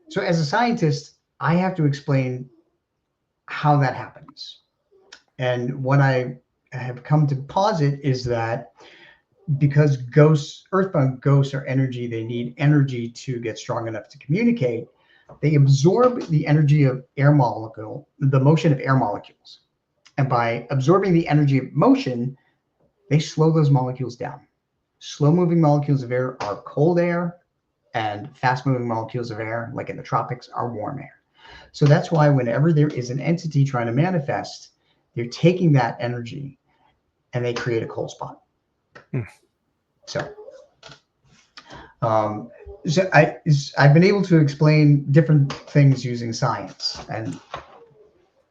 So as a scientist, I have to explain how that happens. And what I have come to posit is that because ghosts, earthbound ghosts are energy, they need energy to get strong enough to communicate. They absorb the energy of the motion of air molecules. And by absorbing the energy of motion, they slow those molecules down. Slow moving molecules of air are cold air, and fast moving molecules of air, like in the tropics, are warm air. So that's why whenever there is an entity trying to manifest, they're taking that energy and they create a cold spot. Hmm. So, I've been able to explain different things using science, and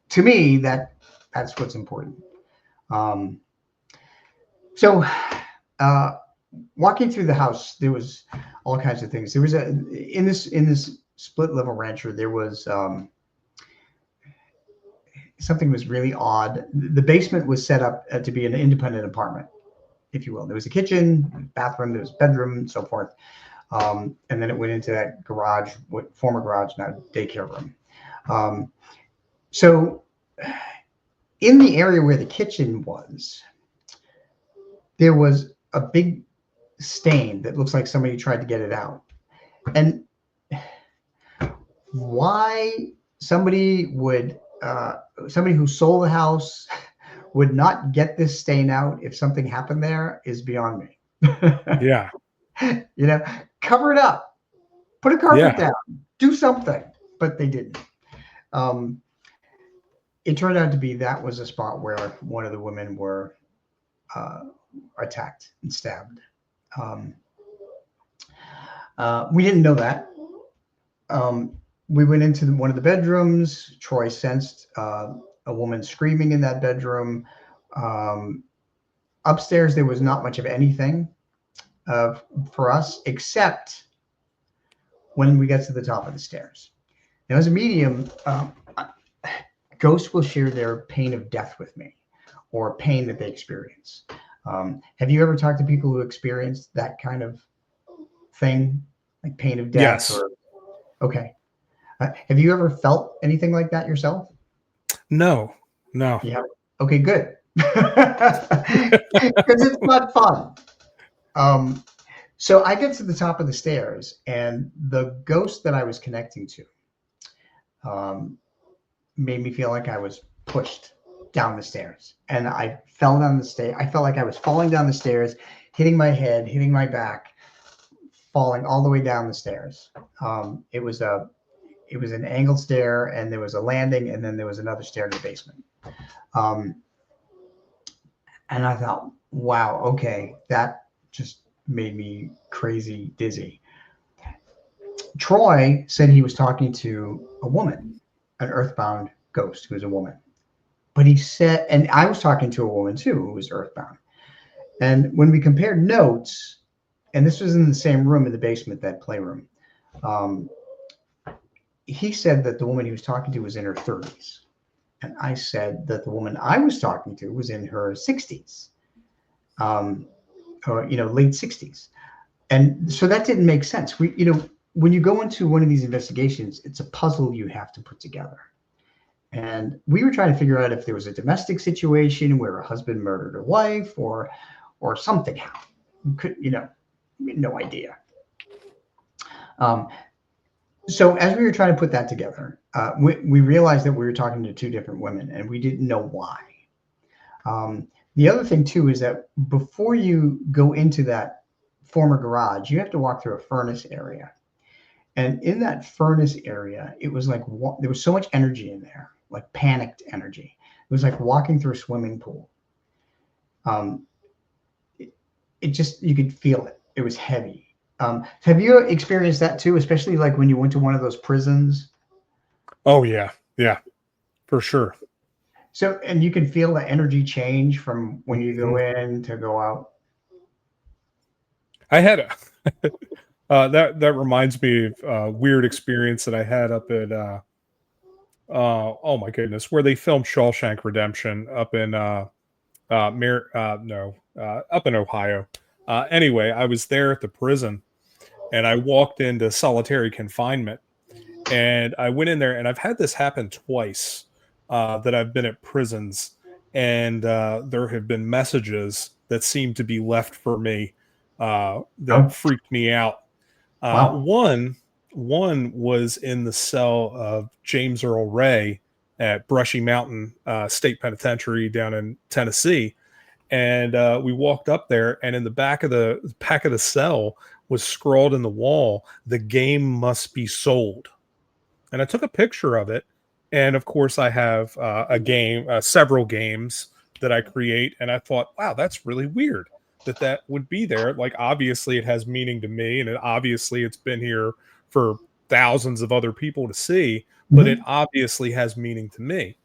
to me, that's what's important. Um, so, walking through the house, there was all kinds of things. There was in this split level rancher, there was something was really odd. The basement was set up to be an independent apartment, if you will. There was a kitchen, bathroom, there was a bedroom, and so forth. And then it went into that garage, former garage, now daycare room. So in the area where the kitchen was, there was a big stain that looks like somebody tried to get it out. And why somebody who sold the house would not get this stain out if something happened there is beyond me. Yeah. Cover it up, put a carpet Yeah. down, do something, but they didn't. It turned out to be that was a spot where one of the women were attacked and stabbed. We didn't know that. We went into one of the bedrooms. Troy sensed a woman screaming in that bedroom. Upstairs, there was not much of anything for us, except when we get to the top of the stairs. Now, as a medium, ghosts will share their pain of death with me, or pain that they experience. Have you ever talked to people who experienced that kind of thing, like pain of death? Yes. Okay. Have you ever felt anything like that yourself? No. Yeah. Okay, good. Because it's not fun. So I get to the top of the stairs, and the ghost that I was connecting to made me feel like I was pushed down the stairs. And I fell down the stairs. I felt like I was falling down the stairs, hitting my head, hitting my back, falling all the way down the stairs. It was an angled stair, and there was a landing, and then there was another stair to the basement. And I thought, wow, okay, that just made me crazy dizzy. Troy said he was talking to a woman, an earthbound ghost who was a woman. But he said, and I was talking to a woman too who was earthbound. And when we compared notes, and this was in the same room in the basement, that playroom, he said that the woman he was talking to was in her 30s. And I said that the woman I was talking to was in her 60s, or late 60s. And so that didn't make sense. When you go into one of these investigations, it's a puzzle you have to put together. And we were trying to figure out if there was a domestic situation where a husband murdered a wife, or something happened. We had no idea. So as we were trying to put that together, we realized that we were talking to two different women, and we didn't know why. The other thing too is that before you go into that former garage, you have to walk through a furnace area. And in that furnace area, it was like there was so much energy in there, like panicked energy. It was like walking through a swimming pool. It just, you could feel it. It was heavy. Have you experienced that too, especially like when you went to one of those prisons? Oh yeah, for sure. So, and you can feel the energy change from when you go in to go out. I had that reminds me of a weird experience that I had up at oh my goodness, where they filmed Shawshank Redemption up in up in Ohio. Anyway, I was there at the prison, and I walked into solitary confinement, and I went in there, and I've had this happen twice that I've been at prisons, and there have been messages that seem to be left for me that Oh, freaked me out. Uh, wow. one one was in the cell of James Earl Ray at Brushy Mountain State Penitentiary down in Tennessee, and we walked up there, and in the back of the cell was scrawled in the wall, "The game must be sold." And I took a picture of it, and of course I have several games that I create, and I thought, wow, that's really weird that that would be there. Like, obviously it has meaning to me, and obviously it's been here for thousands of other people to see, but it Mhm. obviously has meaning to me.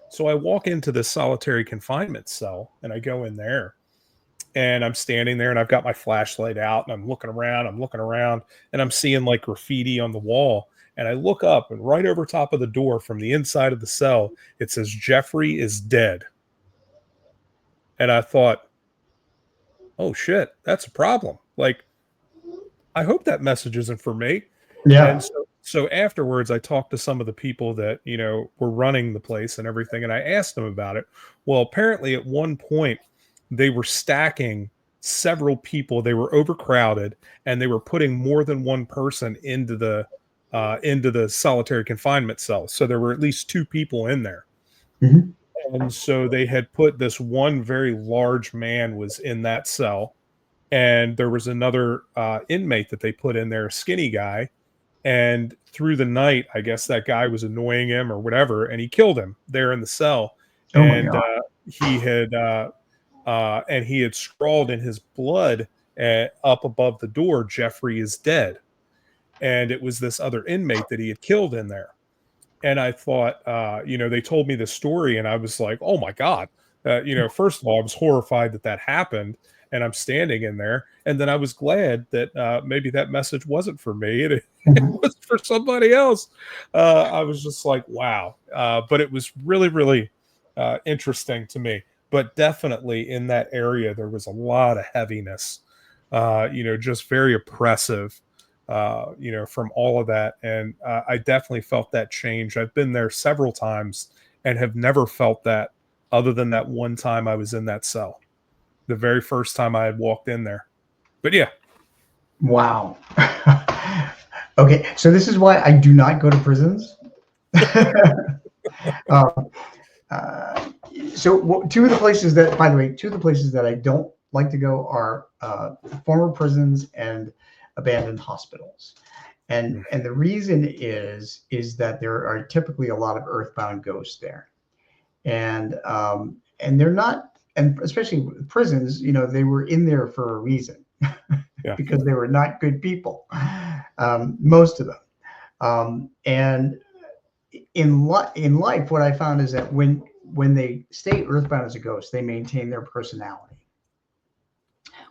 So I walk into this solitary confinement cell, and I go in there, and I'm standing there, and I've got my flashlight out, and I'm looking around, and I'm seeing like graffiti on the wall. And I look up, and right over top of the door from the inside of the cell, it says, "Jeffrey is dead." And I thought, oh shit, that's a problem. Like, I hope that message isn't for me. And Yeah. so afterwards, I talked to some of the people that, were running the place and everything, and I asked them about it. Well, apparently at one point they were stacking several people. They were overcrowded, and they were putting more than one person into the solitary confinement cell. So there were at least two people in there. Mhm. And so they had put this one very large man was in that cell, and there was another inmate that they put in there, a skinny guy, and through the night, I guess that guy was annoying him or whatever, and he killed him there in the cell. Oh my And God. he had he had scrawled in his blood up above the door, "Jeffrey is dead." And it was this other inmate that he had killed in there. And I thought, they told me the story, and I was like, oh my God. First of all, I was horrified that that happened, and I'm standing in there. And then I was glad that maybe that message wasn't for me, and it Mhm. was for somebody else. I was just like, wow. But it was really, really interesting to me. But definitely in that area, there was a lot of heaviness, just very oppressive, from all of that. And I definitely felt that change. I've been there several times and have never felt that other than that one time I was in that cell, the very first time I had walked in there. But yeah, Wow. Okay, so this is why I do not go to prisons. Um, uh, two of the places that, by the way, two of the places that I don't like to go are former prisons and abandoned hospitals. And the reason is that there are typically a lot of earthbound ghosts there, and they're not, and especially with prisons, they were in there for a reason yeah. because they were not good people, most of them. And in life, what I found is that when they stay earthbound as a ghost, they maintain their personality.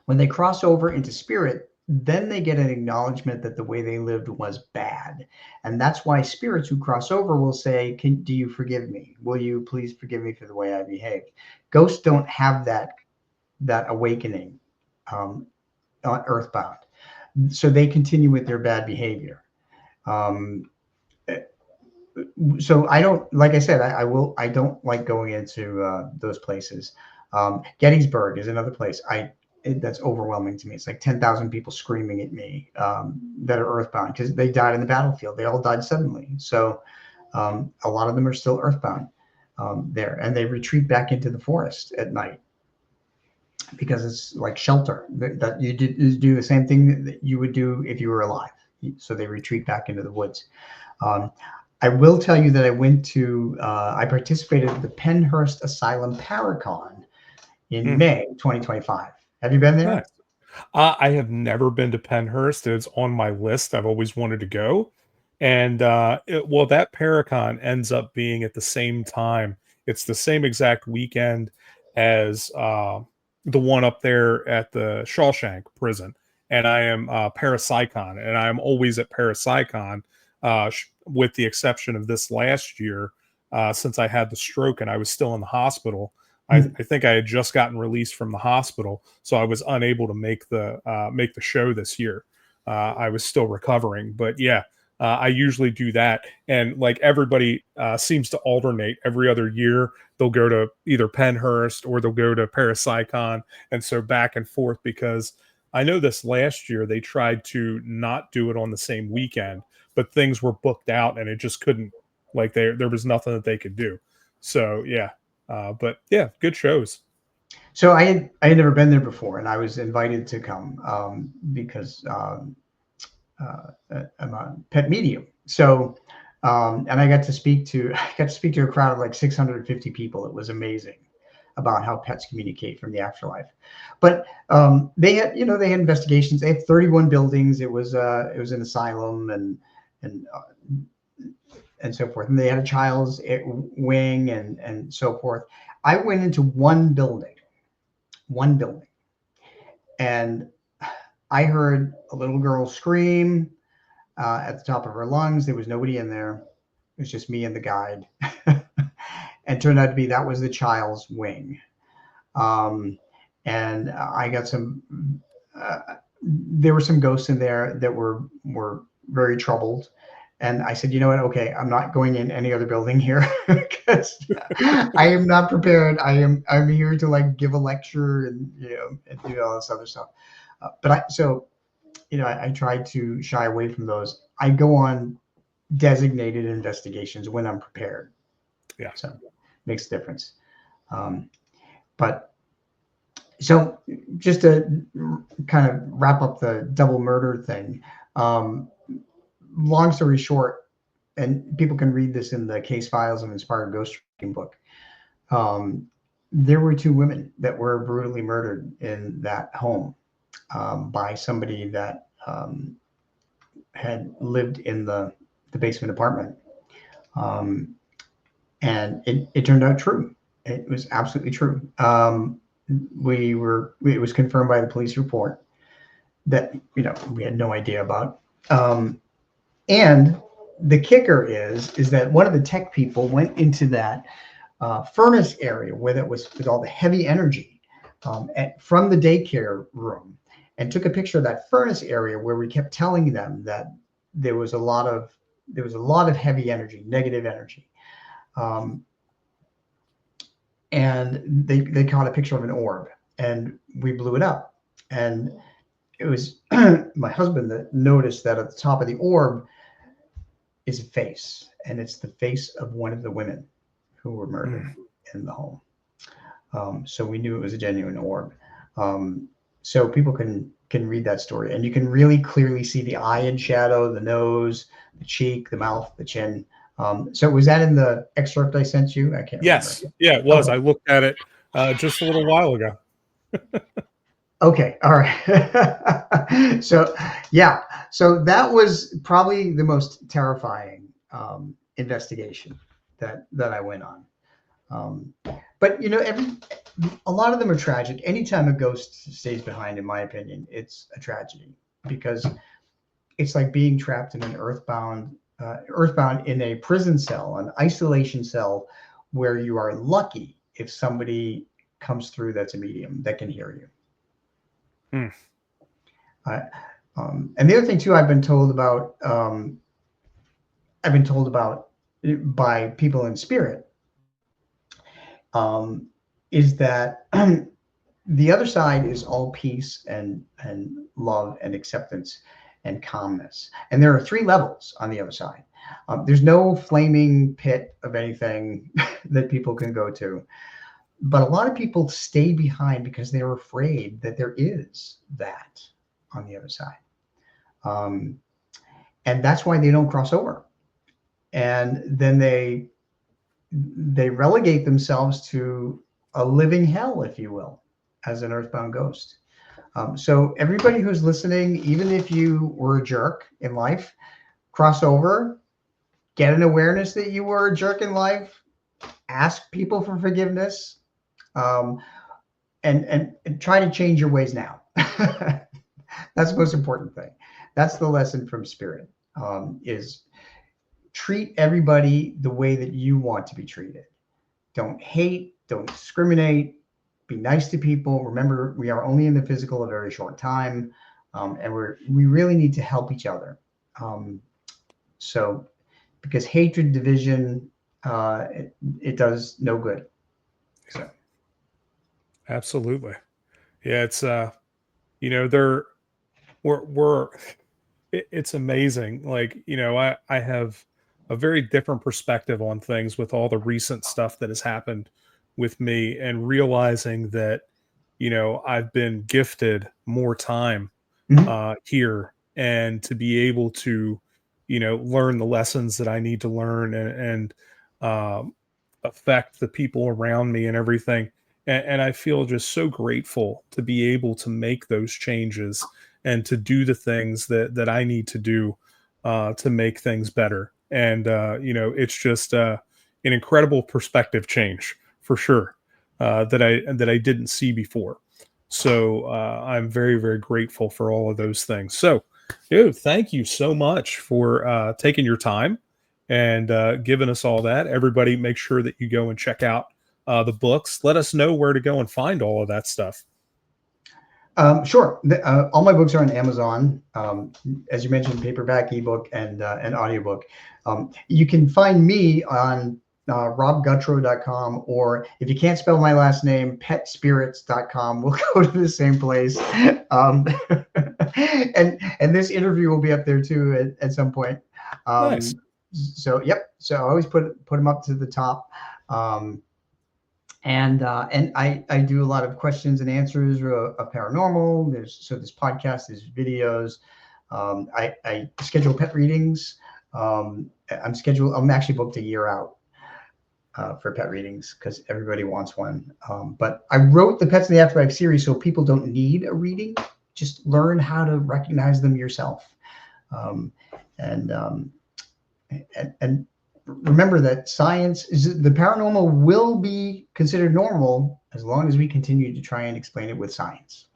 When they cross over into spirit, then they get an acknowledgement that the way they lived was bad. And that's why spirits who cross over will say, do you forgive me? Will you please forgive me for the way I behaved? Ghosts don't have that awakening on earthbound. So they continue with their bad behavior. Um, so I don't, like I said, I don't like going into those places. Gettysburg is another place that's overwhelming to me. It's like 10,000 people screaming at me that are earthbound because they died in the battlefield. They all died suddenly. So a lot of them are still earthbound there, and they retreat back into the forest at night because it's like shelter. That you do the same thing that you would do if you were alive. So they retreat back into the woods. Um, I will tell you that I participated in the Pennhurst Asylum Paracon in Mhm. May 2025. Have you been there? Nice. I have never been to Pennhurst. It's on my list. I've always wanted to go. And well, that Paracon ends up being at the same time. It's the same exact weekend as the one up there at the Shawshank prison. And I am Parapsychon, and I'm always at Parapsychon, with the exception of this last year, since I had the stroke and I was still in the hospital. I think I had just gotten released from the hospital, so I was unable to make the show this year. I was still recovering, but yeah, I usually do that, and like everybody seems to alternate every other year. They'll go to either Penhurst or they'll go to Parapsychon, and so back and forth because I know this last year they tried to not do it on the same weekend, but things were booked out and it just couldn't. Like there was nothing that they could do. So yeah, but yeah, good shows. So I had never been there before, and I was invited to come because I'm a pet medium. So and I got to speak to a crowd of like 650 people. It was amazing about how pets communicate from the afterlife. But they had they had investigations. They had 31 buildings. It was an asylum and and so forth. And they had a child's wing and so forth. I went into one building, and I heard a little girl scream at the top of her lungs. There was nobody in there. It was just me and the guide. And turned out to be that was the child's wing. And I got there were some ghosts in there that were very troubled. And I said, you know what? Okay, I'm not going in any other building here because I am not prepared. I'm here to like give a lecture and and do all this other stuff. I tried to shy away from those. I go on designated investigations when I'm prepared. Yeah. So it makes a difference. But so just to kind of wrap up the double murder thing, long story short, and people can read this in the Case Files of Inspired Ghost Tracking book. There were two women that were brutally murdered in that home by somebody that had lived in the basement apartment. And it turned out true. It was absolutely true. It was confirmed by the police report that, we had no idea about. And the kicker is that one of the tech people went into that furnace area where that was with all the heavy energy from the daycare room, and took a picture of that furnace area where we kept telling them that there was a lot of heavy energy, negative energy. And they caught a picture of an orb, and we blew it up. And it was my husband that noticed that at the top of the orb is a face, and it's the face of one of the women who were murdered in the home. So we knew it was a genuine orb. So people can read that story, and you can really clearly see the eye in shadow, the nose, the cheek, the mouth, the chin. So was that in the excerpt I sent you? I can't remember. Yes. Yeah, it was. Okay. I looked at it just a little while ago. Okay. All right. So that was probably the most terrifying investigation that I went on. But a lot of them are tragic. Anytime a ghost stays behind, in my opinion, it's a tragedy, because it's like being trapped in an earthbound in a prison cell, an isolation cell, where you are lucky if somebody comes through that's a medium that can hear you. And the other thing too, I've been told about by people in spirit, is that the other side is all peace and love and acceptance and calmness. And there are 3 levels on the other side. There's no flaming pit of anything that people can go to. But a lot of people stay behind because they're afraid that there is that on the other side. And that's why they don't cross over. And then they relegate themselves to a living hell, if you will, as an earthbound ghost. So everybody who's listening, even if you were a jerk in life, cross over, get an awareness that you were a jerk in life, ask people for forgiveness, and try to change your ways now. That's the most important thing. That's the lesson from Spirit, is treat everybody the way that you want to be treated. don't hate, don't discriminate, be nice to people. Remember, we are only in the physical a very short time, and we really need to help each other. So, because hatred, division, it does no good. So, Absolutely. Yeah, it's there we're it's amazing. Like, I have a very different perspective on things with all the recent stuff that has happened with me, and realizing that, I've been gifted more time mhm, here, and to be able to, learn the lessons that I need to learn, and affect the people around me and everything. And I feel just so grateful to be able to make those changes and to do the things that I need to do to make things better. And it's just an incredible perspective change for sure, that I didn't see before. So I'm very, very grateful for all of those things. So, dude, thank you so much for taking your time and giving us all that. Everybody, make sure that you go and check out the books. Let us know where to go and find all of that stuff. Sure. All my books are on Amazon. As you mentioned, paperback, ebook, and audiobook. You can find me on robgutro.com, or if you can't spell my last name, petspirits.com. We'll go to the same place. Um, and this interview will be up there too at some point. Nice. So yep. So I always put them up to the top. And I do a lot of questions and answers of paranormal. This podcast is videos. I schedule pet readings. I'm actually booked a year out for pet readings because everybody wants one. But I wrote the Pets in the Afterlife series so people don't need a reading. Just learn how to recognize them yourself. Um, and, um, and remember that the paranormal will be considered normal as long as we continue to try and explain it with science.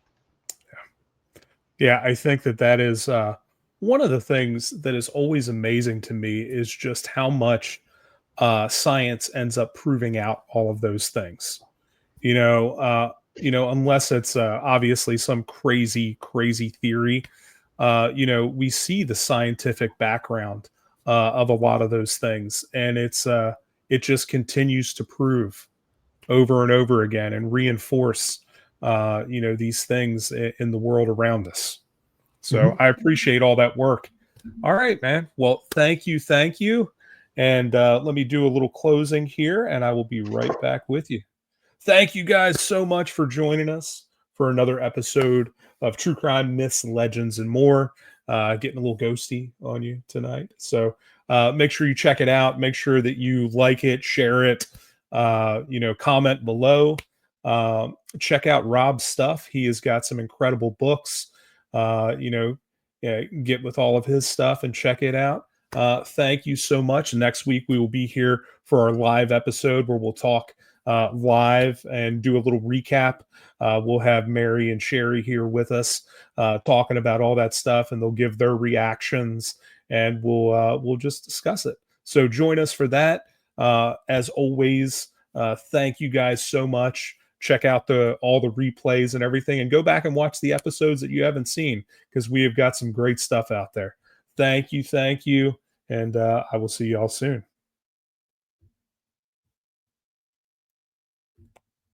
Yeah, I think that is one of the things that is always amazing to me is just how much science ends up proving out all of those things. Unless it's obviously some crazy, crazy theory, we see the scientific background of a lot of those things, and it just continues to prove over and over again and reinforce, these things in the world around us. So Mhm. I appreciate all that work. All right, man. Well, thank you, and let me do a little closing here, and I will be right back with you. Thank you guys so much for joining us for another episode of True Crime Myths, Legends, and More. Getting a little ghosty on you tonight. So make sure you check it out. Make sure that you like it, share it, comment below. Check out Rob's stuff. He has got some incredible books. Yeah, get with all of his stuff and check it out. Thank you so much. Next week, we will be here for our live episode where we'll talk live and do a little recap. We'll have Mary and Sherry here with us talking about all that stuff, and they'll give their reactions, and we'll just discuss it. So join us for that. As always, thank you guys so much. Check out all the replays and everything, and go back and watch the episodes that you haven't seen because we have got some great stuff out there. Thank you, and I will see you all soon.